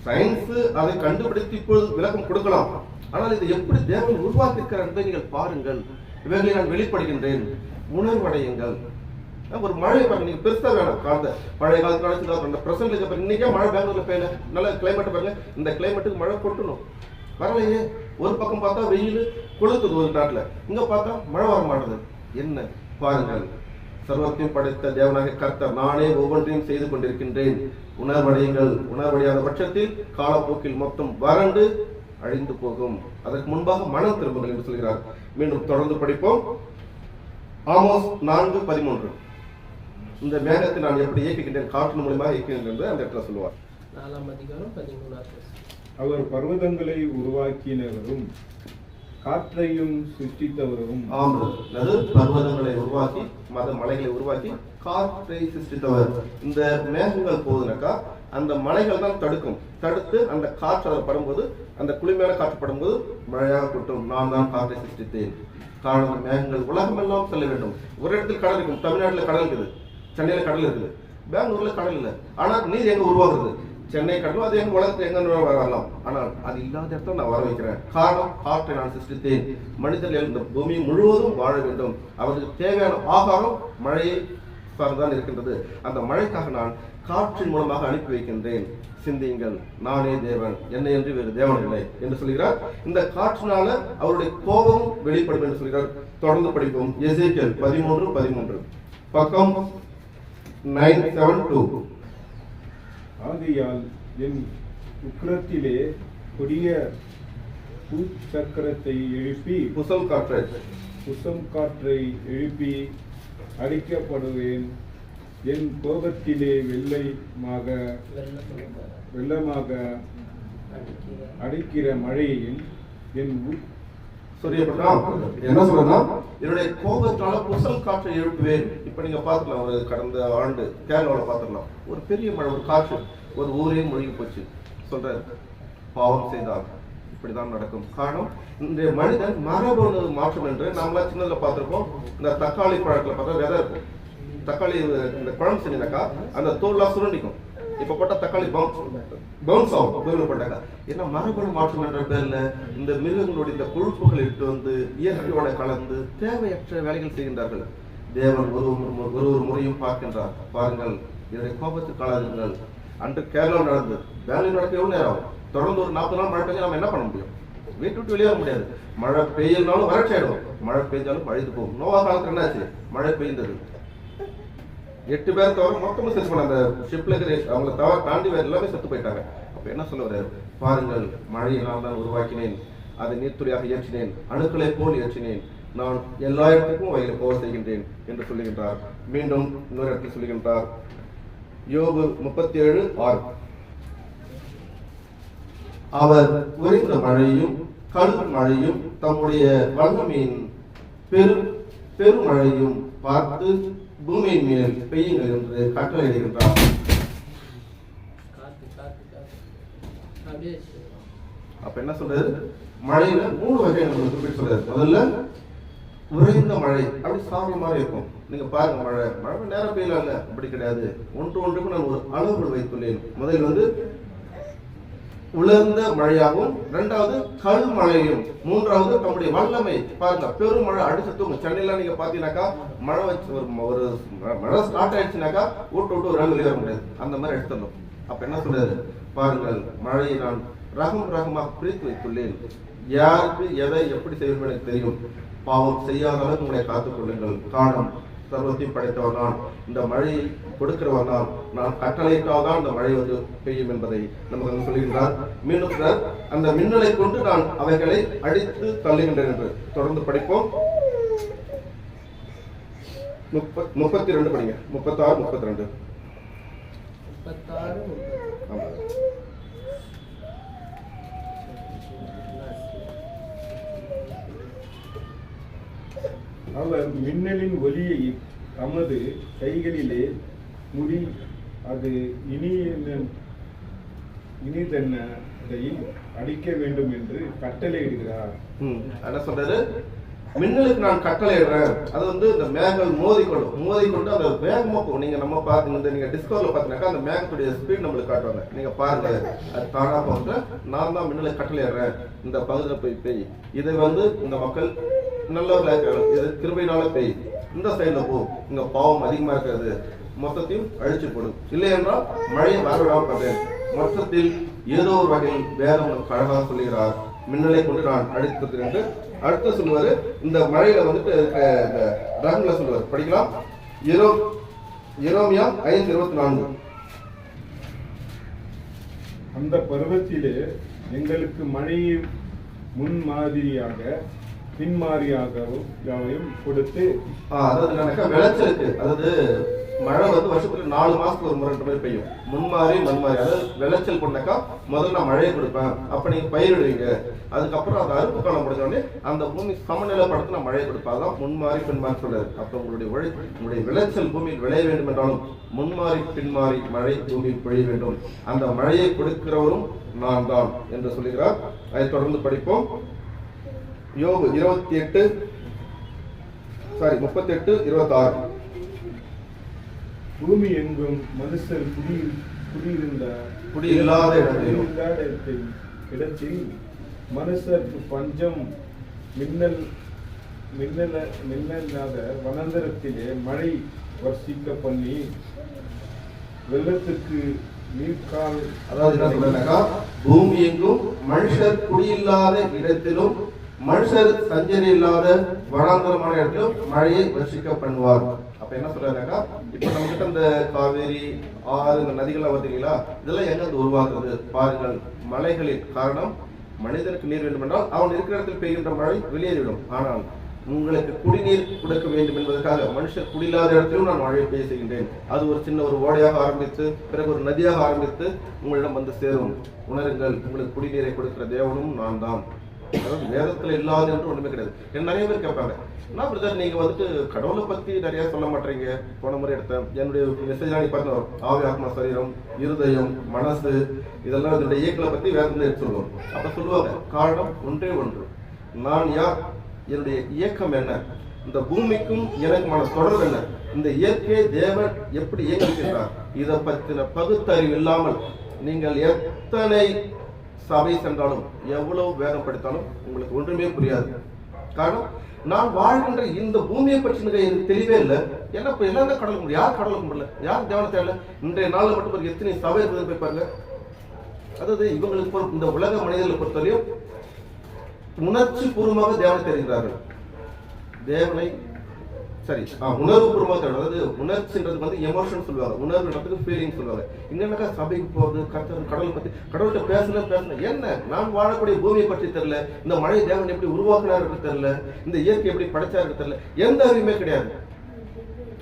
சயின்ஸ் அதை கண்டுபிடித்து இப்பொழுது விளக்கம் கொடுக்கலாம், ஆனால் இதை எப்படி தேவன் உருவாக்கியிருக்கிறார் என்பதை நீங்கள் பாருங்கள். இவைகளை நான் வெளிப்படுகின்றேன், உணர்வடையுங்கள். ஒரு மழை பாருங்க, நீங்க பெருசா வேணும் காலத்தை, பழைய காலத்துல நினைச்சு அந்த பிரசன்ட்ல பாருங்க, இன்னைக்கே மழை பெங்களூர்ல பெய்யல, நல்ல கிளைமேட் பாருங்க, இந்த கிளைமேட்டுக்கு மழை கொட்டணும், வரலையே. ஒரு பக்கம் பார்த்தா வெயில் கொளுத்துது ஒரு நாட்டுல, இங்க பார்த்தா மழை வர மாட்டேது. என்ன பாருங்கள், சர்வத்தையும் படைத்த தேவனாக கர்த்தர் நானே ஒவ்வொன்றையும் செய்து கொண்டிருக்கின்றேன், உணர்வடையுங்கள். உணர்வடையாத பட்சத்தில் காலப்போக்கில் மொத்தம் வறண்டு அழிந்து போகும். அதற்கு முன்பாக மனம் திரும்புங்கள் என்று சொல்கிறார். மீண்டும் தொடர்ந்து படிப்போம். ஆமோஸ் 4:13 இந்த மேகத்தை நான் எப்படி இயக்குகின்றேன், காற்று மூலமாக இயக்குகின்றேன் என்று அந்த இடத்துல சொல்லுவார். 4:13 அவர் பர்வதங்களை உருவாக்கினவரும் காற்றையும் சிருஷ்டித்தவரும். அது பர்வதங்களை உருவாக்கி மலைகளை உருவாக்கி காற்றை சிருஷ்டித்தவர். இந்த மேகங்கள் போகுதுனாக்கா அந்த மலைகள் தான் தடுத்து அந்த காற்று அதை படும்போது, அந்த குளிமையான காற்று படும்போது மழையாக கொட்டும். நான் தான் காற்றை சிருஷ்டித்தேன். காரணம், மேகங்கள் உலகமெல்லாம் செல்ல வேண்டும். ஒரு இடத்தில் கடல் இருக்கும், தமிழ்நாட்டுல கடல் இருக்குது, சென்னையில கடல் இருக்குது, பெங்களூர்ல கடல் இல்லை. ஆனால் நீர் எங்க உருவாகுது? சென்னை கடலும் அது எங்க உலகத்துல எங்க வரலாம், ஆனால் அது இல்லாத இடத்துல நான் வர வைக்கிறேன். காரணம், காற்றை நான் சிருஷ்டித்தேன். மனிதர்கள் இந்த பூமி முழுவதும் வாழ வேண்டும். அவருக்கு தேவையான ஆகாரம் மழையை சார்ந்துதான் இருக்கின்றது. அந்த மழைக்காக நான் காற்றின் மூலமாக அனுப்பி வைக்கின்றேன். சிந்தியுங்கள், நானே தேவன், என்னை என்று வேறு தேவன் இல்லை என்று சொல்கிறார். இந்த காற்றினால அவருடைய கோபம் வெளிப்படும் என்று சொல்கிறார். தொடர்ந்து படிப்போம். எசேக்கியேல் 13:13 பக்கம் 972. ஆகையால் என் உக்கிரத்திலே கொடிய பூச்சக்கரத்தை எழுப்பி புசல் காற்றை எழுப்பி அடிக்கப்படுவேன். என் கோபத்திலே வெள்ளமாக அடிக்கிற மழையையும் என் என்ன சொல்றா, என்னுடைய கோபத்தால புசல் காற்றை எழுப்புவேன். இப்ப நீங்க பாத்துக்கலாம், ஒரு கடந்த ஆண்டு கேரளாவில் பாத்துக்கலாம், ஒரு பெரிய மழை, ஒரு காற்று, ஒரு ஊரே மூழ்கி போச்சு. சொல்ற பாவம் செய்தால் இப்படிதான் நடக்கும். காரணம், இந்த மனிதன் மரபணு மாற்றம் என்று நம்மளா சின்னதுல பார்த்திருப்போம். இந்த தக்காளி பழத்துல பார்த்தா விதை இருக்கும், தக்காளி இந்த குழம்பு செஞ்சினாக்கா அந்த தோல்லாம் சுரண்டிக்கும். இப்ப போட்டா தக்காளி பவுன்ஸ் ஆகும் போட்டாங்க. ஏன்னா மரபணு மாற்றம் என்ற பேர்ல இந்த மிருகங்களுடைய இந்த கொழுப்புகளை இட்டு வந்து இயற்கையோட கலந்து தேவையற்ற வேலைகள் செய்கின்றார்கள். தேவன் ஒரு முறையும் பார்க்கின்றார். பாருங்கள், என்னுடைய கோபத்துக்கு ஆளாகுங்கள். அன்று கேரளா நடந்தது, பெங்களூர் நடக்க எவ்வளவு நேரம் ஆகும்? தொடர்ந்து ஒரு 40 நாள் மழை பெய்ஞ்சா நம்ம என்ன பண்ண முடியும்? வீட்டு விட்டு வெளியே வர முடியாது. மழை பெய்யலனாலும் வறட்சி ஆயிடும், மழை பெய்ஞ்சாலும் பழுது போகும். நோவா காலத்துல என்னாச்சு? மழை பெய்ந்தது, 8 பேர் தவிர மொத்தமும் செத்து போனாங்க. அந்த ஷிப்ல இருக்கிற அவங்களை தவிர தாண்டி வேற எல்லாமே செத்து போயிட்டாங்க. அப்ப என்ன சொல்ல வர்றாரு? பாருங்கள், மழையை நான் தான் உருவாக்கினேன், அதை நீர்த்துளியாக ஏற்றினேன், அணுக்களை போல் ஏற்றினேன், நான் எல்லா இடத்துக்கும் வயலை போக செய்கின்றேன் என்று சொல்லுகின்றார். மீண்டும் இன்னொரு இடத்தில் சொல்லுகின்றார், யோபு 37:6, அவர் உறைந்த மழையும் கல் மழையும் தம்முடைய வல்லமையின் பெருமழையும் பார்த்து பூமியின் மேல் பெய்யுங்கள் என்று கட்டளையிடுகின்றார். அப்ப என்ன சொல்றாரு? மழையில 3 வகை நம்ம குறிப்பிட்டு சொல்றாரு. முதல்ல உறைந்த மழை, அப்படி சாமி மாதிரி இருக்கும். நீங்க பாருங்க, மழை நேரம் பெய்யல, அப்படி கிடையாது. ஒன்றுக்கும் நான் ஒரு அளவுகள் வைத்துள்ளேன். முதல் உலர்ந்த மழையாகவும், 2வது கல் மழையும், 3வது நம்முடைய வல்லமை. பாருங்க, பெருமழை அடிச்சுட்டு சென்னையில நீங்க பாத்தீங்கன்னாக்கா மழை வச்சு ஒரு மழை ஸ்டார்ட் ஆயிடுச்சுனாக்கா விட்டு ஒரு ரகு வெளியே வர முடியாது, அந்த மாதிரி எடுத்துடணும். அப்ப என்ன சொல்றாரு? பாருங்கள், மழையை நான் ரகமாக பிரித்து வைத்துள்ளேன். யாருக்கு எதை எப்படி செய்யணும் எனக்கு தெரியும். பாவம் செய்யாத அளவுக்கு உங்களை காத்துக் கொள்ளுங்கள். காரணம், சர்வத்தையும் படைத்தவர் நான், இந்த மழையை கொடுக்கிறவர் நான், நான் கட்டளையிட்டால் தான் இந்த மழை பெய்யும் என்பதை நமக்கு சொல்லுகின்றார். மீண்டும் அந்த மின்னலை கொண்டு நான் அவைகளை அடித்து தள்ளுகின்றேன் என்று தொடர்ந்து படிப்போம். 32 படிங்க. 36, 32. அவர் மின்னலின் ஒலியை தமது கைகளிலே முடி அது இனிதென்னதை அடிக்க வேண்டும் என்று கட்டளையிடுகிறார். என்ன சொல்றாரு? மின்னலுக்கு நான் கட்டளையிடுறேன். அது இந்த மேகங்கள் மோதிக்கொண்டு அந்த வேகமா போகும். நீங்க நம்ம பாத்தீங்க, நீங்க டிஸ்கவர்ல பாத்தீங்கன்னாக்கா அந்த மேகத்துடைய ஸ்பீட் நம்மளுக்கு காட்டுவாங்க. நீங்க பாருங்க, அது தானா போன்ற நான் தான் மின்னலை கட்டளையிடுறேன், இந்த பகுதியில் போய் பெய். இதை இந்த மக்கள் நல்லவர்களாக, இது கிருபையினால பெய். இந்த சைட்ல போ, இங்க பாவம் அதிகமா இருக்கிறது, மொத்தத்தையும் அழிச்சு போடும். இல்லை என்றால் மழையை வரவிடாம பண்றேன். மொத்தத்தில் ஏதோ ஒரு வகையில் வேதம் அழகாக சொல்லுகிறார், மின்னலை கொண்டு நான் அழித்து என்று. அடுத்து சொல்லுவாரு, இந்த மழையில ரகங்களை சொல்லுவார். படிக்கலாம். எரேமியா 5:24. அந்த பருவத்திலே எங்களுக்கு மழையை முன்மாதிரியாக பின்மாரியாகவும் கொடுத்து, அதாவது விளைச்சலுக்கு, அதாவது மழை வருஷத்துல 4 மாசத்துக்கு ஒரு முறை பெய்யும். முன்மாறி மண்மாறி, அதாவது விளைச்சல் கொண்டாக்கா முதல்ல நான் மழையை கொடுப்பேன், அப்ப நீங்க பயிரிடுவீங்க. அதுக்கப்புறம் அந்த அறுப்பு காலம் முடிஞ்சோடனே அந்த பூமி சமநிலைப்படுத்த நான் மழையை கொடுப்பேன். அதான் முன்மாறி பின்மாறி சொல்றாரு. அப்ப உங்களுடைய விளைச்சல் பூமியில் விளைய வேண்டும் என்றாலும் முன்மாறி பின்மாறி மழை பூமியில் பொழிய வேண்டும். அந்த மழையை கொடுக்கிறவரும் நான் தான் என்று சொல்லுகிறார். அதை தொடர்ந்து படிப்போம். யோபு 38:26. பூமி எங்கும் மனுஷர் குடியில்லாத இடத்தில் மனுஷருக்கு பஞ்சம், மின்னலாத வனாந்தரத்திலே மழை வர்ஷிக்க பண்ணி வெள்ளத்துக்கு நீர்கால். அதாவது என்ன சொல்றேன்னாக்கா, பூமி எங்கும் மனுஷர் குடியில்லாத இடத்திலும் மனுஷர் சஞ்சரி இல்லாத வனாந்தரமான இடத்திலும் மழையை வர்ஷிக்க பண்ணுவார். அப்ப என்ன சொல்றாருனாக்கா, இப்ப நம்ம கிட்ட இந்த காவேரி ஆறு, இந்த நதிகள்லாம் வருதுங்களா, இதெல்லாம் எங்க உருவாக்குறது? பாருங்கள், மலைகளின் காரணம் மனிதனுக்கு நீர் வேண்டும் என்றால் அவன் இருக்கிற இடத்தில் பெய்கின்ற மழை வெளியேறிவிடும். ஆனால் உங்களுக்கு குடிநீர் கொடுக்க வேண்டும் என்பதற்காக மனுஷர் குடியில்லாத இடத்திலும் நான் மழையை பெய்ய செய்கின்றேன். அது ஒரு சின்ன ஒரு ஓடையாக ஆரம்பித்து பிறகு ஒரு நதியாக ஆரம்பித்து உங்களிடம் சேரும். உணருங்கள், உங்களுக்கு குடிநீரை கொடுக்கிற தேவனும் நான் தான். அதாவது வேதத்துல இல்லாத என்று ஒண்ணுமே கிடையாது. நிறைய பேர் கேட்பாங்க, நான் பிரதர் நீங்க கடவுளை பத்தி நிறைய சொல்ல மாட்டீங்க. போன முறை எடுத்தேன் என்னுடைய மெசேஜ் பார்த்தோம், ஆவி ஆத்மா சரீரம் இருதயம் மனசு இதெல்லாம் இதனுடைய இயக்கங்களை பத்தி வேதத்துல எடுத்து சொல்லுவோம். அப்ப சொல்லுவாங்க, காரணம் ஒன்றே ஒன்று, நான் யார், என்னுடைய இயக்கம் என்ன, இந்த பூமிக்கும் எனக்குமான தொடர்பு என்ன, இந்த இயற்கை தேவன் எப்படி இயங்குகின்றார், இதை பற்றின பகுத்தறிவு இல்லாமல் நீங்கள் எத்தனை சபை சென்றாலும் எவ்வளவு வேகம் படித்தாலும் உங்களுக்கு ஒன்றுமே புரியாது. காரணம், நான் வாழ்கின்ற இந்த பூமியை பற்றி எனக்கு தெரியவே இல்லை. என்ன எல்லாம் தான் கடலுக்கு முடியும், யார் கடலுக்கு முடியல, யார் தேவனை தேவையில்ல. இன்றைய நாளில் மட்டும் எத்தனை சபை இருக்குது போய் பாருங்க. அதாவது இவங்களுக்கு இந்த உலக மனிதர்களை பொறுத்தவரையும் உணர்ச்சி பூர்வமாக தேவனை தெரிகிறார்கள். தேவனை சரி உணர்வு பூர்வமாக, அதாவது உணர்ச்சின்றது வந்து எமோஷன் சொல்லுவாங்க, உணர்வுன்றதுக்கு ஃபீலிங் சொல்லுவாங்க. இங்கன்னாக்கா சபைக்கு போகுது, கடவுளை பத்தி கடவுள்கிட்ட பேசணும் என்ன, நான் வாழக்கூடிய பூமியை பற்றி தெரியல, இந்த மழை தேவன் எப்படி உருவாக்குனாரு தெரியல, இந்த இயற்கை எப்படி படைச்சாரு தெரியல, எந்த அறிவுமே கிடையாது.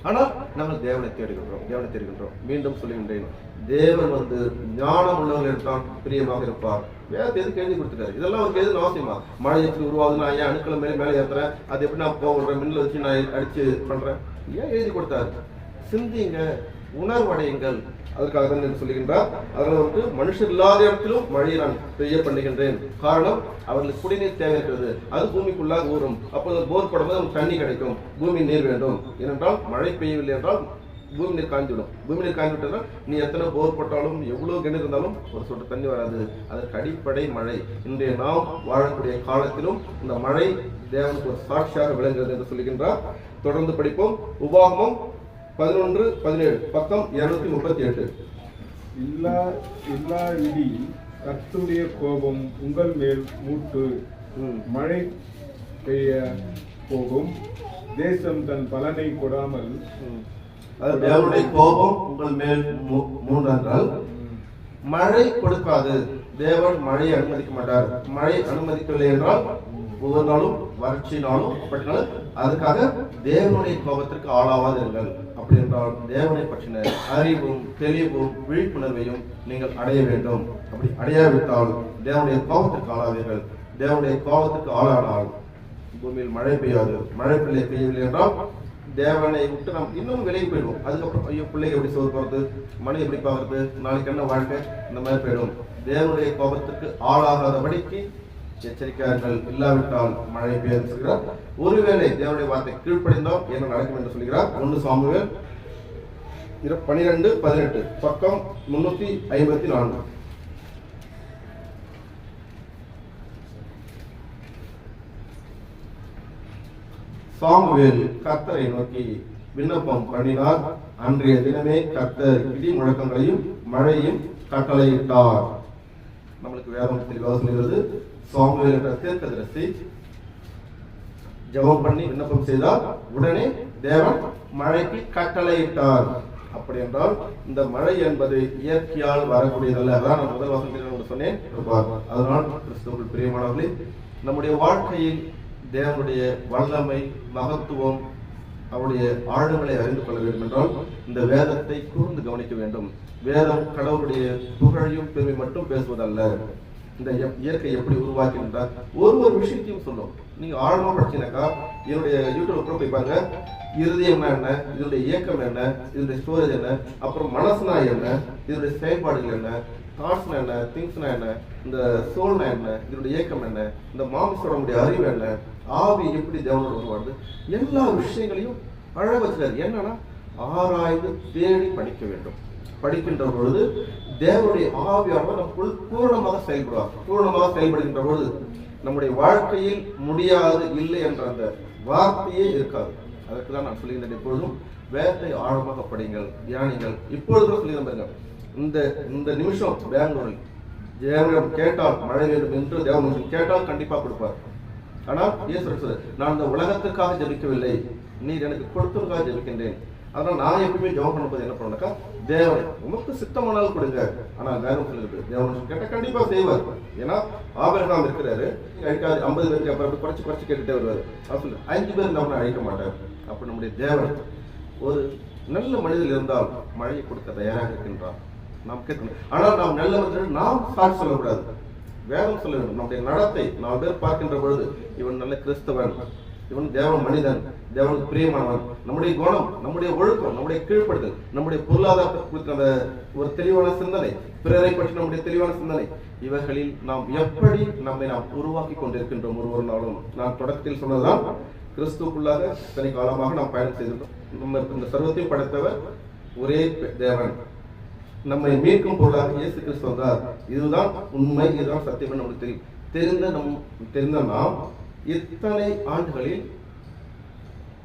ஆனால் நாங்கள் தேவனை தேடுகின்றோம். மீண்டும் சொல்லுகின்றேன், தேவன் வந்து ஞானம் உள்ளவர்களிடம் பிரியமாக இருப்பார். வேதத்தை எதுக்கு எழுதி கொடுத்துட்டாரு? இதெல்லாம் ஒரு எது அவசியமா? மழை எப்படி உருவாகுது, நான் ஏன் அணுக்களை மேலே ஏற்றுறேன், அது எப்படி நான் போடுறேன், மின்னில் வச்சு நான் அடிச்சு பண்றேன், ஏன் எழுதி கொடுத்தாரு? சிந்திங்க, உணர்வடையுங்கள். அதற்காக தான் சொல்லுகின்றார். அதனால வந்து மனுஷர் இல்லாத இடத்திலும் மழையை நான் பெய்ய பண்ணுகின்றேன். காரணம், அவர்களுக்கு குடிநீர் தேவை இருக்கிறது, அது பூமிக்குள்ளாக ஊறும். அப்போது போர் போடும்போது நமக்கு தண்ணி கிடைக்கும், பூமி நீர் வேண்டும். ஏனென்றால் மழை பெய்யவில்லை என்றால் பூமி நீர் காய்ந்துவிடும். பூமி நீர் காய்ந்து விட்டதுனா நீ எத்தனை போர் போட்டாலும் எவ்வளவு கிணறு இருந்தாலும் ஒரு சொட்டு தண்ணி வராது. அதற்கு அடிப்படை மழை. இன்றைய நாம் வாழக்கூடிய காலத்திலும் இந்த மழை தேவனுக்கு ஒரு சாட்சியாக விளங்குகிறது என்று சொல்லுகின்றார். தொடர்ந்து படிப்போம். உபாகமம் 11:17 பக்கம் 238. இல்லா இடி கர்த்தருடைய கோபம் உங்கள் மேல் மூட்டு, மழை பெய்ய போகும், தேசம் தன் பலனை கொடாமல். தேவனுடைய கோபம் உங்கள் மேல் மூன்றால் மழை கொடுக்காது. தேவன் மழையை அனுமதிக்க மாட்டார். மழை அனுமதிக்கவில்லை என்றால் ஒவ்வொரு நாளும் வறட்சினாலும் அப்படினாலும் அதுக்காக தேவனுடைய கோபத்திற்கு ஆளாவாதீர்கள். அப்படி என்றால் தேவனை பற்றின அறிவும் தெளிவும் விழிப்புணர்வையும் நீங்கள் அடைய வேண்டும். அப்படி அடையாவிட்டால் தேவனுடைய கோபத்திற்கு ஆளாவீர்கள். தேவனுடைய கோபத்திற்கு ஆளானால் பூமியில் மழை பெய்யாது. மழை பெய்யவில்லை என்றால் தேவனை விட்டு நாம் இன்னும் விலகி போயிடுவோம். அதுக்கப்புறம் ஐயோ பிள்ளைங்க எப்படி சோறு போகிறது, மணி எப்படி பார்க்கறது, நாளைக்கு என்ன வாழ்க்கை, இந்த மாதிரி போயிடும். தேவனுடைய கோபத்திற்கு ஆளாகாதபடிக்கு எச்சரிக்கையார்கள். இல்லாவிட்டால் மழை பெய்யும் சொல்கிறார். ஒருவேளை தேவனுடைய வார்த்தை கீழ்ப்படிந்தால் என்ன நடக்கும் என்று சொல்கிறார். 1 சாமுவேல் 12:18 பக்கம் 354. சாமுவேல் கர்த்தரை நோக்கி விண்ணப்பம் பண்ணினார். அன்றைய தினமே கர்த்தர் இடி முழக்கங்களையும் மழையும் கட்டளையிட்டார். நம்மளுக்கு வேதம் தெளிவாக சொல்கிறது. சாமுவேல் என்ற தீர்க்கதரிசி ஜெபம் பண்ணி விண்ணப்பம் செய்தார். உடனே தேவன் மழைக்கு கட்டளையிட்டார். அப்படி என்றால் இந்த மழை என்பது இயற்கையால் வரக்கூடியதல்ல. அதான் நான் முதல் வாசகத்தில் சொன்னேன். அதனால் கிறிஸ்துவுக்குள் பிரியமானவர்களே, நம்முடைய வாழ்க்கையில் தேவனுடைய வல்லமை, மகத்துவம், அவருடைய ஆழங்களை அறிந்து கொள்ள வேண்டும் என்றால் இந்த வேதத்தை கூர்ந்து கவனிக்க வேண்டும். வேதம் கடவுளுடைய புகழையும் பெருமை மட்டும் பேசுவதல்ல. இந்த இயற்கை எப்படி உருவாக்கின்றார் ஒரு விஷயத்தையும் சொல்லும். நீங்க ஆழமா படிச்சீங்கன்னாக்கா என்னுடைய யூடியூப்ல போய் பாருங்க. இருதயம்னா என்ன, இதனுடைய இயக்கம் என்ன, இதனுடைய ஸ்டோரேஜ் என்ன, அப்புறம் மனசுனா என்ன, இதனுடைய செயல்பாடுகள் என்ன, தாட்ஸ்னா என்ன, திங்ஸ்னா என்ன, இந்த சோல்னா என்ன, இதனுடைய இயக்கம் என்ன, இந்த மாமிசோட அறிவு என்ன, ஆவி எப்படி தேவனோட உருவாடுது, எல்லா விஷயங்களையும் அழக வச்சுக்காரு. என்னன்னா ஆராய்ந்து தேடி படிக்க வேண்டும். படிக்கின்ற பொழுது தேவனுடைய ஆவியானவர் நமக்குள் பூரணமாக செயல்படுவார். பூரணமாக செயல்படுகின்ற பொழுது நம்முடைய வாழ்க்கையில் முடியாது இல்லை என்ற அந்த வார்த்தையே இருக்காது. அதற்கு தான் நான் சொல்லுகின்றேன், எப்பொழுதும் வேதத்தை ஆழமாக படிங்கள், தியானிங்கள். இப்பொழுதும் சொல்லுகின்றேன், இந்த நிமிஷம் பெங்களூரில் தேவனிடம் கேட்டால் மழை வேண்டும் என்று தேவன் கேட்டால் கண்டிப்பாக கொடுப்பார். ஆனால் இயேசு நான் இந்த உலகத்திற்காக ஜெபிக்கவில்லை, நீர் எனக்கு கொடுத்ததுக்காக ஜெபிக்கின்றேன். அதனால் நான் எப்பவுமே ஜெபம் பண்ணும்போது என்ன பண்ணாக்கா, தேவனை உமக்கு சித்தமானால் கொடுங்க. ஆனால் வேதம் சொல்லுது தேவன் கேட்டால் கண்டிப்பா செய்வார். ஏன்னா ஆபிரகாம் இருக்கிறாரு, அழிக்காது 50 பேருக்கு அப்புறம் குறைச்சு கேட்டுட்டே வருவார். அவர் சொல்லு 5 பேர் நம்ம அழிக்க மாட்டார். அப்படி நம்முடைய தேவன் ஒரு நல்ல மனிதர் இருந்தால் மழையை கொடுக்க தயாராக இருக்கின்றார். நாம் கேட்கணும். ஆனால் நாம் நல்ல மனிதர்கள் நாம் சாட்சி சொல்லக்கூடாது, வேதம் சொல்ல வேண்டும். நம்முடைய நடத்தை 4 பேர் பார்க்கின்ற பொழுது இவன் நல்ல கிறிஸ்தவன், இவன் தேவ மனிதன், தேவனுக்கு பிரியமானவன், நம்முடைய குணம், நம்முடைய ஒழுக்கம், நம்முடைய கீழ்ப்படுதல், நம்முடைய பொருளாதாரத்தை குறித்த அந்த ஒரு தெளிவான சிந்தனை, பிறரை பற்றி நம்முடைய தெளிவான சிந்தனை, இவைகளில் நாம் எப்படி நம்மை உருவாக்கி கொண்டிருக்கின்றோம். ஒவ்வொரு நாளும் நான் தொடக்கத்தில் சொன்னதுதான், கிறிஸ்துவுக்குள்ளாக தனி காலமாக நாம் பயணம் செய்திருக்கோம். நம்ம இந்த சர்வத்தையும் படைத்தவர் ஒரே தேவன், நம்மை மீட்கும் பொருளாக இயேசு கிறிஸ்து வந்தார். இதுதான் உண்மை, இதுதான் சத்தியம். நமக்கு தெரிந்த நாம் இத்தனை ஆண்டுகளில்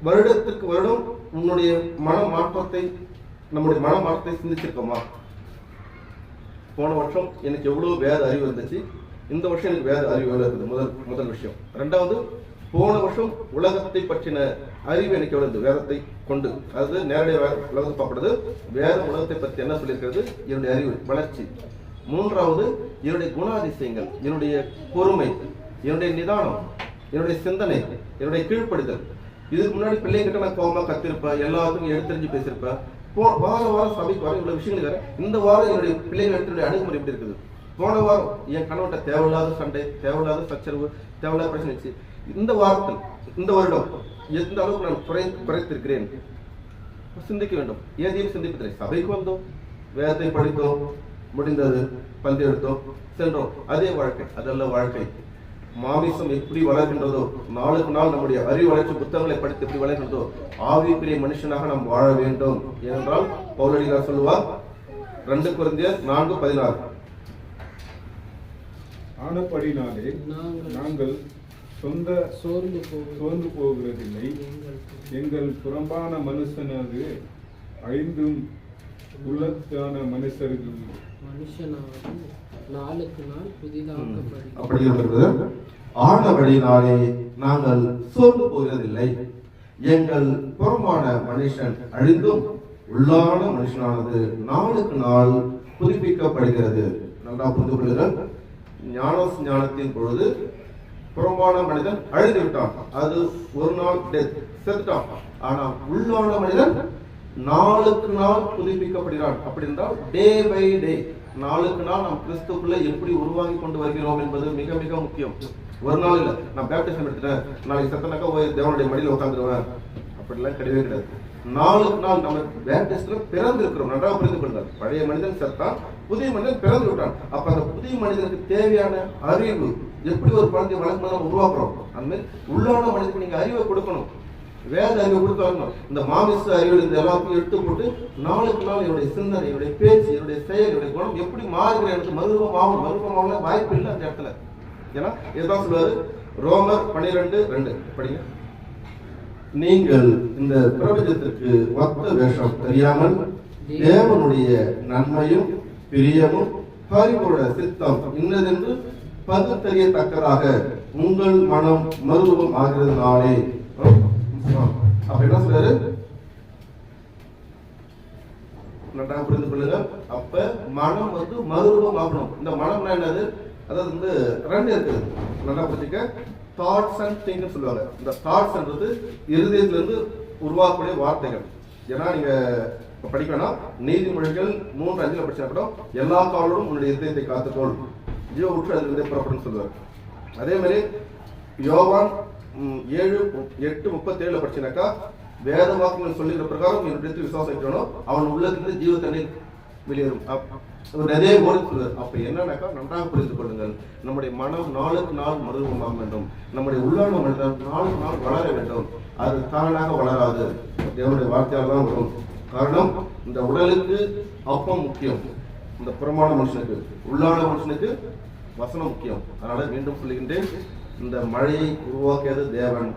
வருடத்திற்கு வருடம் நம்முடைய மன மாற்றத்தை சிந்திச்சிருக்கோமா? போன வருஷம் எனக்கு எவ்வளோ வேத அறிவு இருந்துச்சு, இந்த வருஷம் எனக்கு வேத அறிவு எவ்வளோ இருக்குது. முதல் விஷயம். ரெண்டாவது, போன வருஷம் உலகத்தை பற்றின அறிவு எனக்கு எவ்வளவு இருந்தது வேதத்தை கொண்டு. அது நேரடியாக உலகத்தை பார்க்கறது, வேதம் உலகத்தை பற்றி என்ன சொல்லியிருக்கிறது, என்னுடைய அறிவு வளர்ச்சி. மூன்றாவது, என்னுடைய குணாதிசயங்கள், என்னுடைய பொறுமை, என்னுடைய நிதானம், என்னுடைய சிந்தனை, என்னுடைய கீழ்ப்படுதல். இதுக்கு முன்னாடி பிள்ளைங்கிட்ட நான் கோபமாக கத்திருப்பேன், எல்லாத்துக்கும் எடுத்தறிஞ்சு பேசியிருப்பேன். வாரம் சபைக்கு வர இவ்வளவு விஷயங்கள் வேற. இந்த வாரம் என்னுடைய பிள்ளைகள் எடுத்துடைய அணுகுமுறை எப்படி இருக்குது. போன வாரம் என் கணவன்கிட்ட தேவையில்லாத சண்டை, தேவையில்லாத சச்சரவு, தேவையில்லாத பிரச்சனை வச்சு. இந்த வாரத்தில், இந்த வருடம் எந்த அளவுக்கு நான் குறைத்திருக்கிறேன் சிந்திக்க வேண்டும். ஏதையும் சிந்திப்பதில்லை. சபைக்கு வந்தோம், வேதத்தை படித்தோம், முடிந்தது, பந்து எடுத்தோம், சென்றோம். அதே வாழ்க்கை. அதல்ல வாழ்க்கை. மாமிசம் எப்படி வளர்கின்றதோ, நாளுக்கு நாள் நம்முடைய அறிவு வளர்ச்சி புத்தகங்களை படித்து எப்படி வளர்கின்றதோ, ஆவிக்குரிய மனுஷனாக நாம் வாழ வேண்டும். ஏனென்றால் பவுலடியார் சொல்லுவார், 2 கொரிந்தியர் 4:16, ஆனபடினாலே நாங்கள் சோர்ந்து போகிறதில்லை. எங்கள் புறம்பான மனுஷனது அழிந்தும் உள்ளத்தான மனுஷனாவது நாளுக்கு நாள் புதிதாக்கப்படுகிறது. ஆனபடினாலே நாங்கள் சோர்ந்து போகிறதில்லை. எங்கள் புறம்பான மனுஷன் அழிந்தும் உள்ளான மனுஷனானது நாளுக்கு நாள் புதுப்பிக்கப்படுகிறது. நல்லா புரிந்து கொள்ளுங்கள். ஞானத்தின் பொழுது புறம்பான மனிதன் அழிந்து விட்டான், அது ஒரு நாள் செத்துட்டான். ஆனால் உள்ளான மனிதன் நாளுக்கு நாள் புதுப்பிக்கப்படுகிறான். அப்படி என்றால் டே பை டே, நாளுக்கு நாள் நாம் கிறிஸ்துக்குள்ள எப்படி உருவாகி கொண்டு வருகிறோம் என்பது மிக மிக முக்கியம். ஒரு நாள் இல்லை, நான் பேப்டிசம் எடுத்துட்டேன், நாளைக்கு செத்தனாக்கா போய் தேவனுடைய மடியில் உட்காந்துருவேன், அப்படிலாம் கிடையவே கிடையாது. நாளுக்கு நாள் நம்ம பேப்டிஸ்ட்ல பிறந்து இருக்கிறோம். நன்றாக புரிந்து கொள்ளுங்கள். பழைய மனிதன் செத்தான், புதிய மனிதன் பிறந்து விட்டான். அப்ப அந்த புதிய மனிதனுக்கு தேவையான அறிவு, எப்படி ஒரு குழந்தைய வளர்க்கணும் உருவாக்குறோம், அந்த மாதிரி உள்ளான மனிதனுக்கு நீங்க அறிவை கொடுக்கணும். வேத அறிவை கொடுத்து இந்த மாமிச அறிவு இந்த எல்லாத்தையும் எடுத்து போட்டு நாளுக்கு நாள் என்னுடைய சிந்தனை, என்னுடைய பேச்சு, என்னுடைய செயல், என்னுடைய குணம் எப்படி மாறுகிற எனக்கு மறுரூபமாகல வாய்ப்பு இல்லை அந்த இடத்துல. ஏன்னா இதுதான் சொல்லுவாரு ரோமர் 12:2 படிங்க. நீங்கள் இந்த பிரபஞ்சத்திற்கு ஒத்த வேஷம் தெரியாமல் தேவனுடைய நன்மையும் பிரியமும் பரிபூரண சித்தம் இன்னதென்று பகுத்தறியத்தக்கதாக உங்கள் மனம் மறுரூபம் ஆகிறதுனாலே. அப்ப என்ன சொல்றாரு, நன்றாக புரிந்து கொள்ளுங்க. அப்ப மனம் மறுரூபம் ஆகணும். இந்த மனம்னா என்னது, அதாவது 2 இருக்குது. நல்லா புரிஞ்சுக்க. தாட்ஸ் அண்ட் திங்க்னு சொல்லுவாங்க. இந்த தாட்ஸ்ன்றது இருதயத்திலிருந்து உருவாக்கக்கூடிய வார்த்தைகள். ஏன்னா நீங்க படிக்கணும், நீதிமொழிகள் 3:5 படிச்சா கூட எல்லா காலோடும் உன்னுடைய இதயத்தை காத்துக்கொள், ஜீவ ஊற்று அதிலிருந்தே புறப்படும் சொல்லுவார். அதே மாதிரி யோவான் 7:8-37 படிச்சினாக்கா வேத வாக்குகள் சொல்லுகிற பிரகாரம் என்னுடைய விசுவாசம் வைக்கணும், அவன் உள்ளத்திலிருந்து ஜீவ தண்ணீர் வெளியேறும். நிறைய சொல்லுவார். அப்ப என்னன்னாக்கா நன்றாக புரிந்து கொள்ளுங்கள், நம்முடைய மனம் நாளுக்கு நாள் மறுரூபமாக வேண்டும். நம்முடைய உள்ளான மனிதன் நாளுக்கு நாள் வளர வேண்டும். அது தானாக வளராது, தேவனுடைய வார்த்தையால் தான் வரும். காரணம், இந்த உடலுக்கு அப்பம் முக்கியம், இந்த புறமான மனுஷனுக்கு. உள்ளான மனுஷனுக்கு வசனம் முக்கியம். அதனால மீண்டும் சொல்லுகின்றேன், இந்த மழையை உருவாக்கியது தேவன்.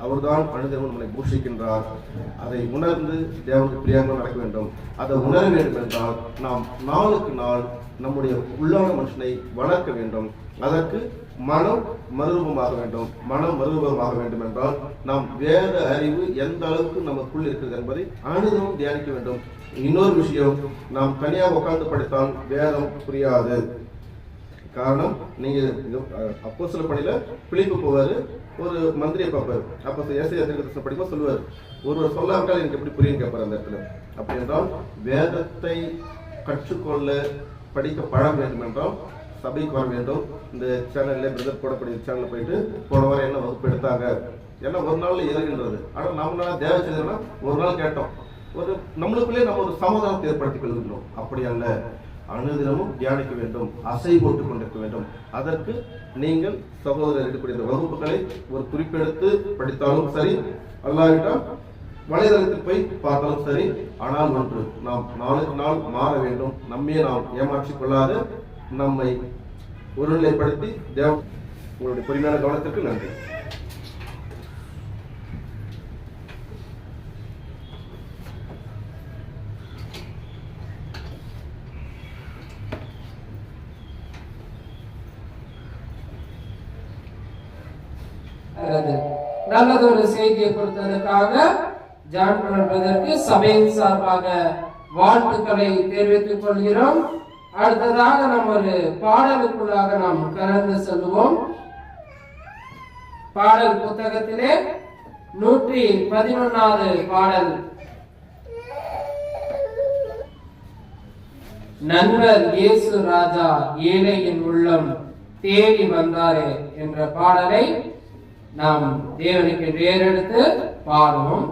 அவர்தான் மனிதன் நம்மளை பூஷிக்கின்றார். அதை உணர்ந்து தேவனுக்கு பிரியமாக நடக்க வேண்டும். அதை உணர வேண்டும் என்றால் நாம் நாளுக்கு நாள் நம்முடைய உள்ளான மனுஷனை வளர்க்க வேண்டும். அதற்கு மனம் மறுரூபமாக வேண்டும். மனம் மறுரூபமாக வேண்டும் என்றால் நாம் வேத அறிவு எந்த அளவுக்கு நமக்குள் இருக்கிறது என்பதை அனுதினமும் தியானிக்க வேண்டும். இன்னொரு விஷயம், நாம் தனியாக உட்கார்ந்து படித்தால் வேதம் புரியாது. காரணம், நீங்க அப்போஸ்தலர் பணியில பிலிப்பு போவாரு, ஒரு மந்திரியை பார்ப்பாரு. அப்ப ஏசாயா தீர்க்கதரிசனம் படிக்கும்போது சொல்லுவார், ஒருவர் சொல்லாவிட்டால் எனக்கு எப்படி புரியும் கேட்பார் அந்த இடத்துல. அப்படி என்றால் வேதத்தை கற்றுக்கொள்ள படிக்க பழக வேண்டும் என்றால் சபைக்கு வர வேண்டும். இந்த சேனல்ல பிரதர் போடக்கூடிய சேனல்ல போயிட்டு போன வாரம் என்ன வகுப்பு எடுத்தாங்க, ஏன்னா ஒரு நாள்ல ஏறுகின்றது. ஆனா நம்ம தேவை செய்யணும்னா ஒரு நாள் கேட்டோம், ஒரு நம்மளுக்குள்ளே நம்ம ஒரு சமாதானத்தை ஏற்படுத்திக் கொள்கின்றோம். அப்படி அல்ல, அனுதினமும் தியானிக்க வேண்டும், அசை போட்டுக் கொண்டிருக்க வேண்டும். அதற்கு நீங்கள் சகோதரர் எடுக்கக்கூடிய வகுப்புகளை ஒரு குறிப்பெடுத்து படித்தாலும் சரி, அல்லாவிட்டால் வலைதளத்தில் போய் பார்த்தாலும் சரி. ஆனால் ஒன்று, நாம் நாளுக்கு நாள் மாற வேண்டும். நம்மையே நாம் ஏமாற்றிக் கொள்ளாது நம்மை ஒருநிலைப்படுத்தி தேவன். உங்களுடைய பொறுமையான கவனத்திற்கு நன்றி. நல்லதொரு செய்தியை கொடுத்ததற்காக ஜான் பிரதருக்கு சபையின் சார்பாக வாழ்த்துக்களை தெரிவித்துக் கொள்கிறோம். அடுத்ததாக நாம் ஒரு பாடலுக்குள்ளாக நாம் கடந்து செல்வோம். பாடல் புத்தகத்திலே 111வது பாடல், நண்பர் இயேசு ராஜா ஏழையின் உள்ளம் தேடி வந்தாரே என்ற பாடலை நாம் தேவனுக்கு ஏறெடுத்து பாடுவோம்.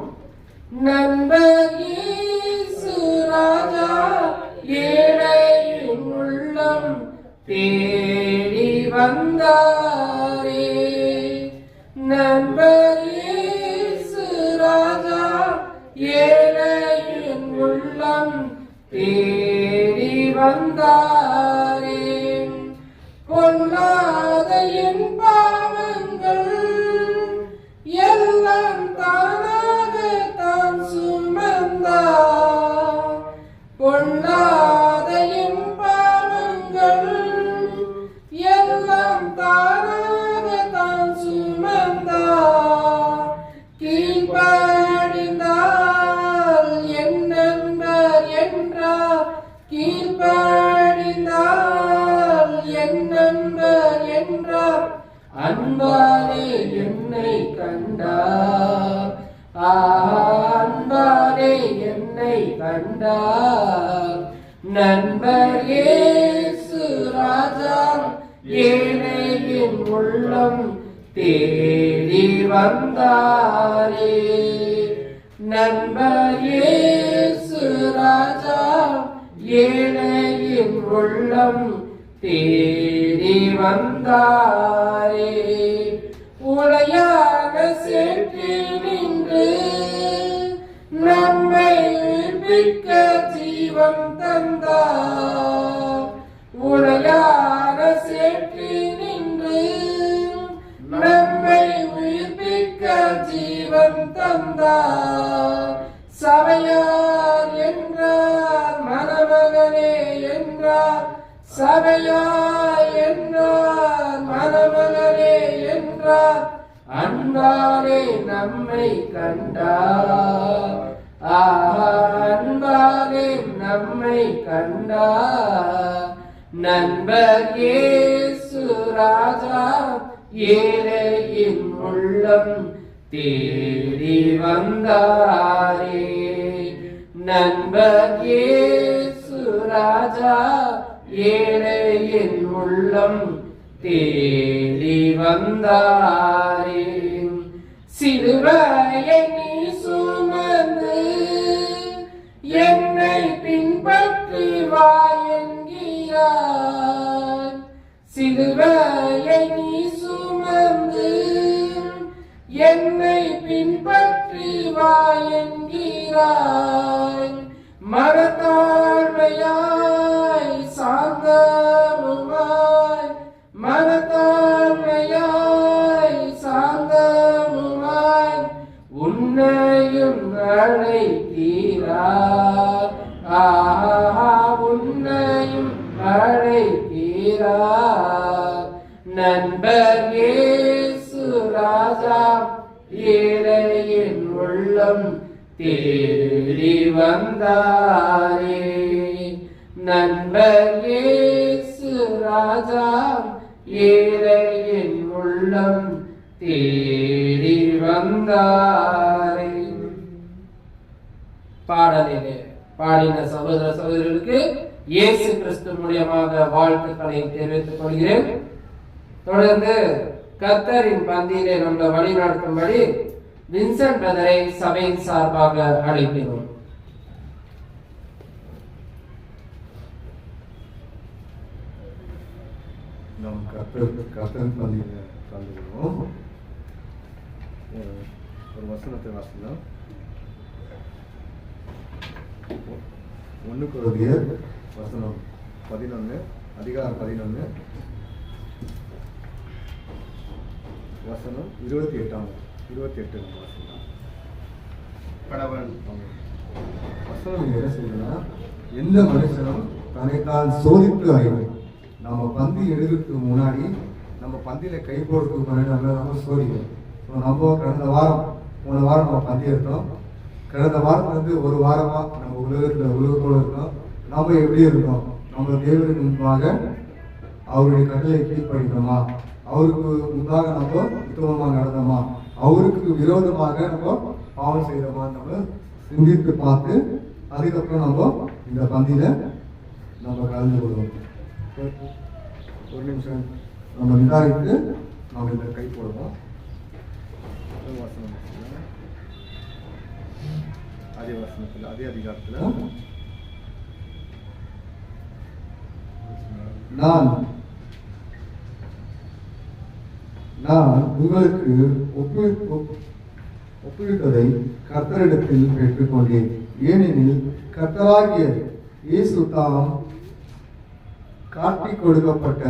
நண்பர் இயேசு ராஜா ஏழையின் உள்ளம் தேடி வந்தாரே, நண்பர் இயேசு ராஜா ஏழையின் உள்ளம் தேடி வந்தாரே, பொல்லாத என் பாவங்கள் எல்லாம் தானாக தான் சுமந்தார், பொல்லாத என் பாவங்கள் எல்லாம் தானாக தான் சுமந்தார், கீழ்ப்படிந்தால் என் நண்பர் என்றார், கீழ்ப்படிந்தால் என் நண்பர் என்றார், அன்பாலே என்னை கண்டார், அன்பாலே என்னை கண்டார், நண்பர் இயேசு ராஜா ஏழையின் உள்ளம் தேடி வந்தாரே, நண்பர் இயேசு ராஜா ஏழையின் உள்ளம் தேடி வந்தாரே, உளையாக சேற்றி நின்று நம்மை உயிர்ப்பிக்க ஜீவன் தந்தார், உளையாக சேற்றி நின்று நம்மை உயிர்ப்பிக்க ஜீவன் தந்தார், சபையார் என்றார் மணமகனே என்றார், சபையார் என்றார் மணமகனே என்றார், அன்பாலே நம்மை கண்டார், அன்பாலே நம்மை கண்டார், நண்பர் இயேசு ராஜா ஏழையின் உள்ளம் தேடி வந்தாரே, நண்பர் இயேசு ராஜா ஏழையின் உள்ளம் தேடி வந்தாரே, சிலுவையை நீ சுமந்து என்னை பின்பற்றி வா என்கிறார், சிலுவையை நீ சுமந்து என்னை பின்பற்றி வா என்கிறாய், மனத்தாழ்மையாய் சாந்தமுமாய், மனத்தாழ்மையாய் சாந்தமுமாய் உன்னையும் அழைக்கிறார், உன்னையும் அழைக்கிறார், நண்பர் இயேசு ராஜா ஏழையின் உள்ளம் தேடி வந்தாரே, நண்பர் இயேசு ராஜா ஏழையின் உள்ளம் தேடி வந்தாரே. பாடலிலே பாடின சகோதர சகோதரர்களுக்கு இயேசு கிறிஸ்து மூலமாக வாழ்த்துக்களை தெரிவித்துக் கொள்கிறேன். தொடர்ந்து கர்த்தரின் பந்தியிலே நம்மை வழிநடத்தும்படி வின்சென்ட் பிரதரை சபையின் சார்பாக அழைக்கிறோம். நாம் கர்த்தர் பந்தியில கலந்துக்கிறோம். ஒரு வசனத்தை வாசிக்கலாம். 1 கொரிந்தியர் வசனம் 11 அதிகாரம் 11 வசனம் 28 வாசிக்கலாம். கடவன் வசனம் என்ன சொல்றா, எந்த மனுஷனும் தன்னைத்தான் சோதித்து அறிவு. நம்ம பந்தி எடுக்கிறதுக்கு முன்னாடி நம்ம பந்தியில கை போடுறதுக்கு முன்னாடி நம்ம சோதிக்கணும். நம்ம கடந்த வாரம் போன வாரம் நம்ம பந்தி எடுத்தோம். கடந்த வாரத்துலேருந்து ஒரு வாரமாக நம்ம உலகத்தோடு இருக்கோம். நம்ம எப்படி இருக்கோம்? நம்ம தேவனுக்கு முன்பாக அவருடைய கட்டளை கீழ்ப்படித்தோமா? அவருக்கு முன்பாக நம்ம உத்தமமாக நடந்தோமா? அவருக்கு விரோதமாக நம்ம பாவம் செய்தோமா? நம்ம சிந்தித்து பார்த்து அதுக்கப்புறம் நம்ம இந்த பந்தியில நம்ம கலந்து கொள்வோம். ஒரு நிமிஷம் நம்ம விசாரித்து நம்ம இந்த கை போடுவோம். அதே வசனத்தில் அதே அதிகாரத்தில் நான் உங்களுக்கு ஒப்புவித்ததை கர்த்தரிடத்தில் பெற்றுக்கொண்டேன். ஏனெனில் கர்த்தராகிய இயேசு தாம் காட்டிக் கொடுக்கப்பட்ட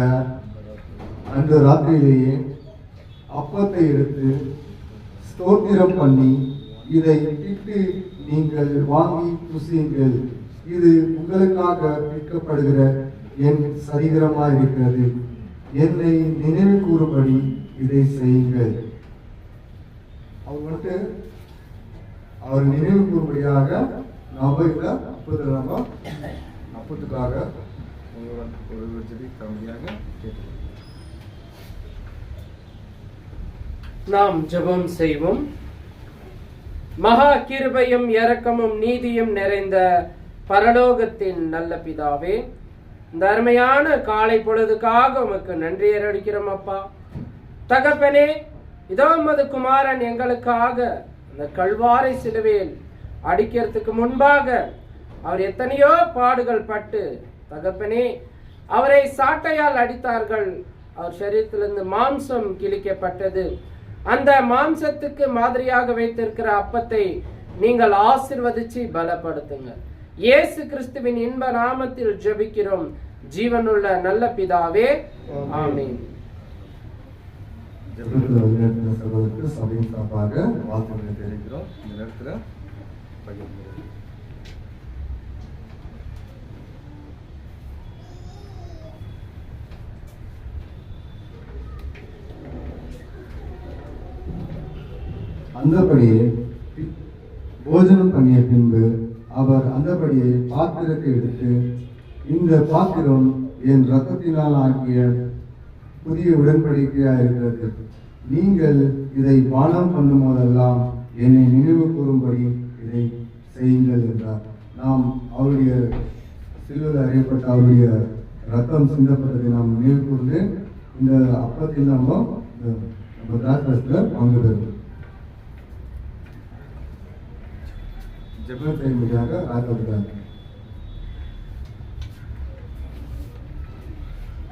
அந்த ராத்திரியிலேயே அப்பத்தை எடுத்து ஸ்தோத்திரம் பண்ணி, இதை பிட்டு நீங்கள் வாங்கி புசியுங்கள், இது உங்களுக்காக பிற்கப்படுகிற என் சரீரமாய் இருக்கிறது, என்னை நினைவு கூறும்படி இதை செய்யுங்கள். அவர் நினைவு கூறும்படியாக நம்ம இந்த அப்பத்துக்காக ஒரு ஜெபிக்கும்படியாக கேட்கிறோம். நாம் ஜெபம் செய்வோம். மகா கிருபையும் இரக்கமும் நீதியும் நிறைந்த பரலோகத்தின் நல்ல பிதாவே, இந்த அருமையான காலை பொழுதுக்காக உமக்கு நன்றி அளிக்கிறோம் அப்பா. தகப்பனே, இதோ உமது குமாரன் எங்களுக்காக அந்த கல்வாரை சிலுவையில் அடிக்கிறதுக்கு முன்பாக அவர் எத்தனையோ பாடுகள் பட்டு, தகப்பனே, அவரை சாட்டையால் அடித்தார்கள். அவர் சரீரத்திலிருந்து மாம்சம் கிழிக்கப்பட்டது. அந்த மாம்சத்துக்கு மாதிரியாக வைத்திருக்கிற அப்பத்தை நீங்கள் ஆசீர்வதிச்சு பலப்படுத்துங்க. இயேசு கிறிஸ்துவின் இன்ப நாமத்தில் ஜெபிக்கிறோம் ஜீவனுள்ள நல்ல பிதாவே, ஆமென். சகோதரருக்கு சபையின் சார்பாக வாழ்த்துக்களை தெரிவிக்கிறோம். இந்த நேரத்தில் பகிர்ந்து அந்தபடியே போஜனம் பண்ணிய பின்பு அவர் அந்தபடியே பாத்திரத்தை எடுத்து, இந்த பாத்திரம் என் இரத்தத்தினால் ஆக்கிய புதிய உடன்படிக்கையாக இருக்கிறது. நீங்கள் இதை பானம் பண்ணும் போதெல்லாம் என்னை நினைவு கூறும்படி இதை செய்யுங்கள் என்றார். நாம் அவருடைய சிலுவையில் அறியப்பட்ட அவருடைய ரத்தம் சிந்தப்பட்டதை நாம் நினைவு கூர்ந்து இந்த அப்பத்தில் நம்ம திராட்சரசத்தில் பங்கு பெறுவோம். ஜெபம் செய்யும்படியாக ஆரம்பிக்கிறார்.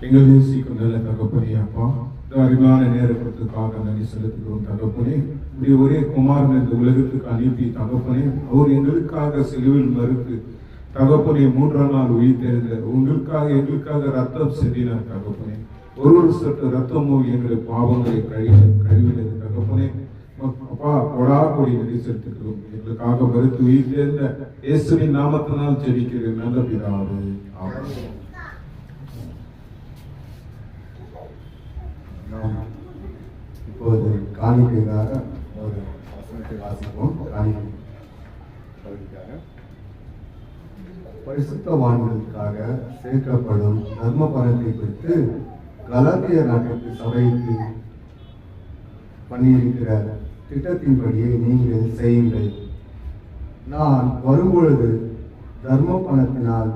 எங்கள் நேசிக்கும் நல்ல தகப்பனே அப்பா, இந்த அருமையான நேரத்திற்காக நன்றி செலுத்துகிறோம் தகப்பனே. உடைய ஒரே குமாரன் இந்த உலகத்துக்கு அனுப்பி தகப்பனே, அவர் எங்களுக்காக சிலுவையில் மறுத்து தகப்பனே 3ஆம் நாள் உயிர்த்தெழுந்த எங்களுக்காக ரத்தம் சிந்தினார் தகப்பனே. ஒரு சொட்டு ரத்தமோ எங்களை பாவங்களை கழுவினது தகப்பனே. அப்பா, கொடாக்கொடி நன்றி செலுத்துகிறோம். எங்களுக்காக மறுத்து உயிர்த்தெழுந்த இயேசுவின் நாமத்தினால் ஜெபிக்கிறேன் நல்ல பிதாவே, ஆமென். நாம் இப்போது காணிக்கைக்காக ஒரு வசனத்தை வாசிப்போம். காணிக்கை பகுதிக்காக பரிசுத்தவான்களுக்காக சேர்க்கப்படும் தர்ம பணத்தை குறித்து கலாத்திய நாட்டு சபைக்கு பண்ணியிருக்கிற திட்டத்தின்படியே நீங்கள் செய்யுங்கள். நான் வரும்பொழுது தர்ம பணத்தினால்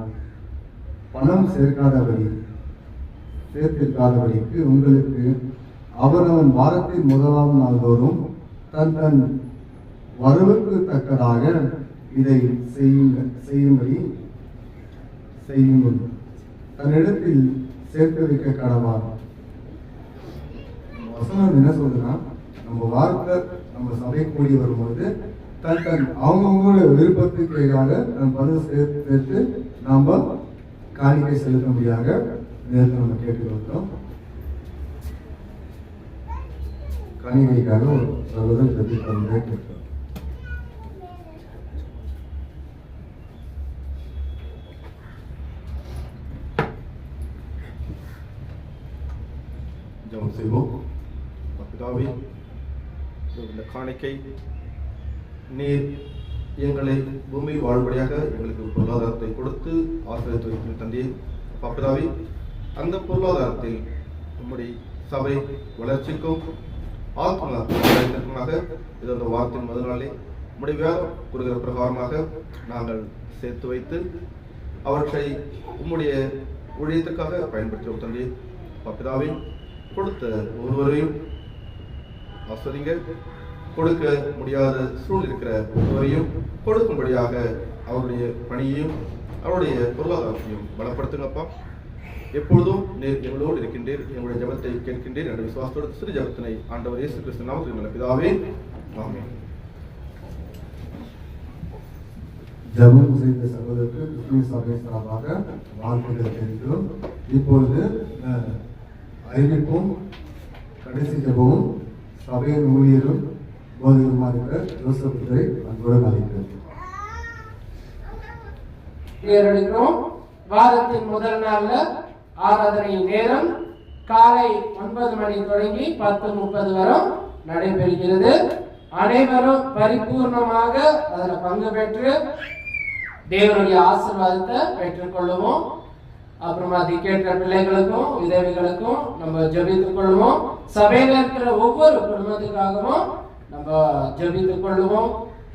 பணம் சேர்த்திருக்காதபடிக்கு உங்களுக்கு அவரவன் வாரத்தின் 1ஆம் நாள் தோறும் தன் வரவுக்கு தக்கதாக இதை செய்யுங்கள். தன்னிடத்தில் சேர்த்து வைக்க கடவார். வசனம் என்ன சொல்லுன்னா, நம்ம வாரத்தை நம்ம சபை கூடி வரும்போது அவங்கவுங்களோட விருப்பத்துக்காக நம்ம பணம் சேர்த்து நாம காணிக்கை செலுத்தும்படியாக நேரத்தை நம்ம கேட்டுக்கொள்கிறோம். காணிக்கைக்காக ஒரு சகோதரர் ஜெபிக்கும்படியாக கேட்கிறோம். ஜெபம் செய்வோம். பிதாவே, இந்த காணிக்கை நீர் எங்களை பூமி வாழ்படியாக எங்களுக்கு பொருளாதாரத்தை கொடுத்து ஆசிரியத்தை வைக்கும் தந்தையை பாப்பிதாவே, அந்த பொருளாதாரத்தில் நம்முடைய சபை வளர்ச்சிக்கும் ஆத்மமாக இது அந்த வாரத்தின் முதல் நாளே நம்முடைய வேதம் கூறுகிற பிரகாரமாக நாங்கள் சேர்த்து வைத்து அவற்றை உம்முடைய ஊழியத்திற்காக பயன்படுத்துவோம் தந்தையை பாப்பிதாவே. கொடுத்த ஒருவரையும் ஆஸ்வதிங்க, கொடுக்க முடியாத சூழல் இருக்கிற ஒருவரையும் கொடுக்கும்படியாக அவருடைய பணியையும் அவருடைய பொருளாதாரத்தையும் பலப்படுத்துங்கப்பா. எப்பொழுதும் நீர் எங்களோடு இருக்கின்றீர், எங்களுடைய ஜபத்தை கேட்கின்றீர் என்ற விசுவாசத்தோடு சிறு ஜபத்தினை ஆண்டவர் இயேசு கிறிஸ்து நாமத்தில் நல்ல பிதாவே, ஆமென். ஜெபம் செய்த சகோதரருக்கு கிறிஸ்துவ சபை சார்பாக வாழ்த்துக்களை தெரிவிக்கிறோம். இப்பொழுது அறிவிப்பும் கடைசி ஜெபமும் சபையின் ஊழியரும் போதகருமாக இருக்கிற ஜோசப் துரை அன்புடன் அழைக்கிறோம். வாரத்தின் முதல் நாள்ல ஆராதனை நேரம் காலை 9 மணி தொடங்கி 10:30 வரை நடைபெறுகிறது. அனைவரும் பரிபூர்ணமாக அதில் பங்கு பெற்று தேவனுடைய ஆசீர்வாதத்தை பெற்றுக் கொள்ளுவோம். அப்புறமா திக்கேற்ற பிள்ளைகளுக்கும் விதவைகளுக்கும் நம்ம ஜெபித்துக் கொள்ளுவோம். சபையில இருக்கிற ஒவ்வொரு குடும்பத்துக்காகவும் நம்ம ஜெபித்துக் கொள்ளுவோம்.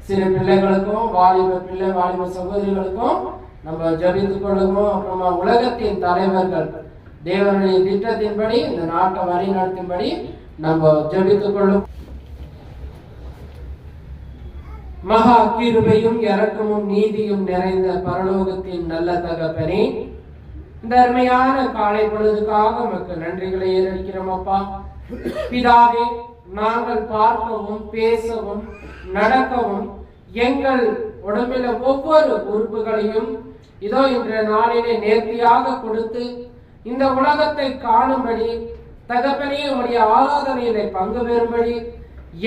சிறு பிள்ளைகளுக்கும் வாலிப சகோதரிகளுக்கும் நம்ம ஜெபித்துக் கொள்ளுவோம். அப்புறமா உலகத்தின் தலைவர்கள் தேவனுடைய திட்டத்தின்படி இந்த நாட்டை வழி நடத்தும்படி நம்ம ஜெபித்துக் கொள்ளும். மகா கிருபையும் இரக்கமும் நீதியும் நிறைந்த பரலோகத்தின் நல்ல தகப்பனே, இந்த அருமையான காலை பொழுதுக்காக நமக்கு நன்றிகளை ஏறெடுக்கிறோம் அப்பா. பிதாவே, நாங்கள் பார்க்கவும் பேசவும் நடக்கவும் எங்கள் உடம்பில் ஒவ்வொரு உறுப்புகளையும் இதோ இன்றைய நாளிலே நேர்த்தியாக கொடுத்து இந்த உலகத்தை காணும்படி தகப்பனே உடைய ஆராதனையிலே பங்கு பெறும்படி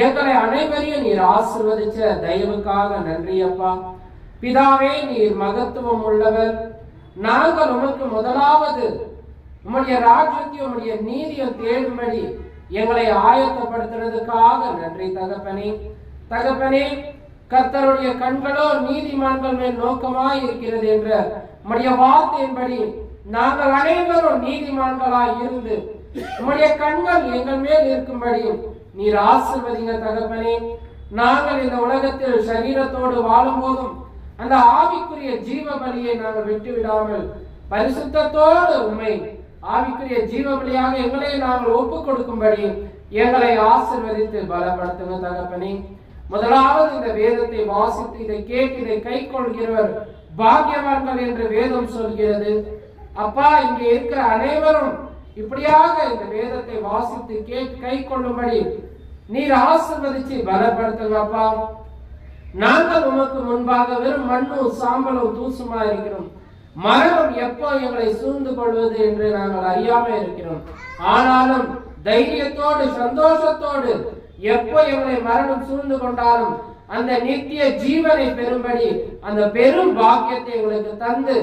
எங்களை அனைவரையும் நீர் ஆசீர்வதிச்ச தயவுக்காக நன்றி அப்பா. பிதாவே, நீர் மகத்துவம் உள்ளவர். நாங்கள் உமக்கு முதலாவது உம்முடைய ராஜ்யத்தையும் உம்முடைய நீதியும் தேடும்படி எங்களை ஆயத்தப்படுத்துறதுக்காக நன்றி தகப்பனே. தகப்பனே, கர்த்தருடைய கண்களோ நீதிமான்கள் மேல் நோக்கமாய் இருக்கிறது என்ற உம்முடைய வார்த்தையின்படி நாங்கள் அனைவரும் நீதிமான்களாய் இருந்து உம்முடைய கண்கள் எங்கள் மேல் இருக்கும்படியும் நீர் ஆசீர்வதிங்க தகப்பனே. நாங்கள் இந்த உலகத்தில் சரீரத்தோடு வாழும் போதும் அந்த ஆவிக்குரிய ஜீவ பலியை நாங்கள் விட்டு விடாமல் பரிசுத்தத்தோடு உண்மை ஆவிக்குரிய ஜீவ பலியாக எங்களை நாங்கள் ஒப்புக் கொடுக்கும்படி எங்களை ஆசீர்வதித்து பலப்படுத்துங்க தகப்பனே. முதலாவது இந்த வேதத்தை வாசித்து இதை கேட்டு இதை கை கொள்கிறவர் பாக்கியவான்கள் என்று வேதம் சொல்கிறது. அப்பா, இங்கே இருக்கிற அனைவரும் இப்படியாக இந்த வேதத்தை வாசித்து கேட்டு கை கொள்ளும்படி நீர் ஆசீர்வதிச்சு பலப்படுத்துங்க அப்பா. நாங்கள் உமக்கு முன்பாக வெறும் மண்ணும் சாம்பலும் தூசுமா இருக்கிறோம். மரணம் எப்போ எங்களை சூழ்ந்து கொள்வது என்று நாங்கள் அறியாம இருக்கிறோம். ஆனாலும் தைரியத்தோடு சந்தோஷத்தோடு எப்போ எங்களை மரணம் சூழ்ந்து கொண்டாலும் அந்த நித்திய ஜீவனை பெறும்படி அந்த பெரும் பாக்கியத்தை எங்களுக்கு தந்து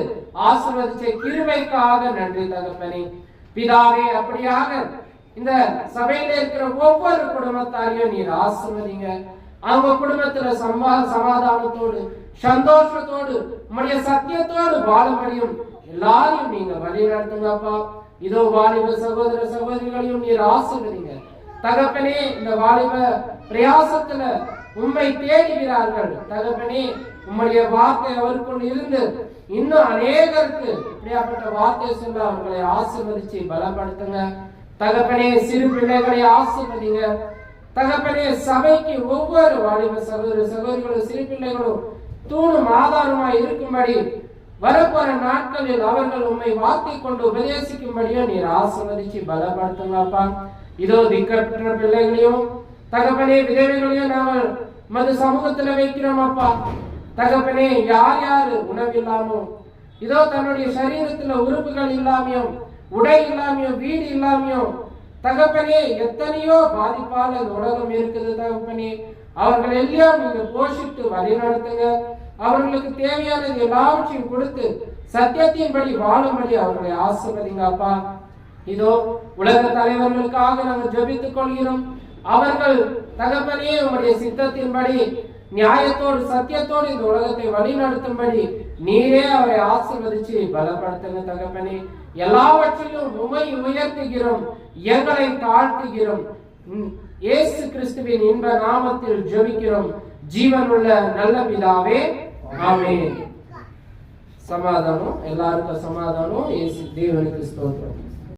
ஆசீர்வதிச்ச கிருபைக்காக நன்றி தகப்பனே. பிதாவே, அப்படியாக இந்த சபையில இருக்கிற ஒவ்வொரு குடும்பத்தாரையும் நீர் ஆசீர்வதிங்க. அவங்க குடும்பத்துல சமாதானத்தோடு சந்தோஷத்தோடு உம்முடைய சத்தியத்தோடு வாழும்படியும் எல்லாரையும் நீங்க வழி நடத்துங்கப்பா. இதோ வாலிப சகோதர சகோதரிகளையும் நீர் ஆசீர்வதிங்க தகப்பனே. இந்த வாலிப பிரயாசத்துல உம்மை தேடுகிறார்கள் தகப்பனே. உம்முடைய வார்த்தை அவருக்குள் இருந்து இன்னும் அநேகருக்கு இப்படியாப்பட்ட வார்த்தை சொல்ல அவர்களை ஆசீர்வதிச்சு பலப்படுத்துங்க தகப்பனே. சிறு பிள்ளைகளை ஆசீர்வதிங்க தகப்பனே. சபைக்கு ஒவ்வொரு வாலிப சகோதர சகோதரிகளும் சிறு பிள்ளைகளும் தூணும் ஆதாரமாய் இருக்கும்படி வரப்போற நாட்களில் அவர்கள் உண்மை வார்த்தை கொண்டு உபதேசிக்கும்படியும் நீர் ஆசீர்வதிச்சு பலப்படுத்துங்கப்பா. இதோ திக்கற்ற பிள்ளைகளையும் தகப்பனே விதவைகளையும் நாங்கள் மது சமூகத்துல வைக்கிறோம் அப்பா. தகப்பனே, யார் யாரு உணவில்லாமோ இதோ தன்னுடைய சரீரத்துல உறுப்புகள் இல்லாமையும் உடை இல்லாமையும் வீடு இல்லாமையும் தகப்பனே எத்தனையோ பாதிப்பால் அந்த உலகம் இருக்குது தகப்பனே. அவர்கள் எல்லாம் நீங்க போஷித்து வழி நடத்துங்க. அவர்களுக்கு தேவையானது எல்லாவற்றையும் கொடுத்து சத்தியத்தின்படி வாழும்படி அவர்களை ஆசீர்வதிங்க அப்பா. இதோ உலக தலைவர்களுக்காக நாங்கள் ஜெபித்துக் கொள்கிறோம். அவர்கள் தகப்பனே உம்முடைய சித்தத்தின்படி நியாயத்தோடு சத்தியத்தோடு இந்த உலகத்தை வழி நடத்தும்படி நீரே அவரை ஆசீர்வதிச்சு பலப்படுத்துங்க தகப்பனே. எல்லாவற்றிலும் உம்மை உயர்த்துகிறோம், எங்களை தாழ்த்துகிறோம். இயேசு கிறிஸ்துவின் இன்ப நாமத்தில் ஜெபிக்கிறோம் ஜீவனுள்ள நல்ல பிதாவே, ஆமென். சமாதானம், எல்லாருக்கும் சமாதானம். இயேசு தேவனுக்கு ஸ்தோத்திரம்.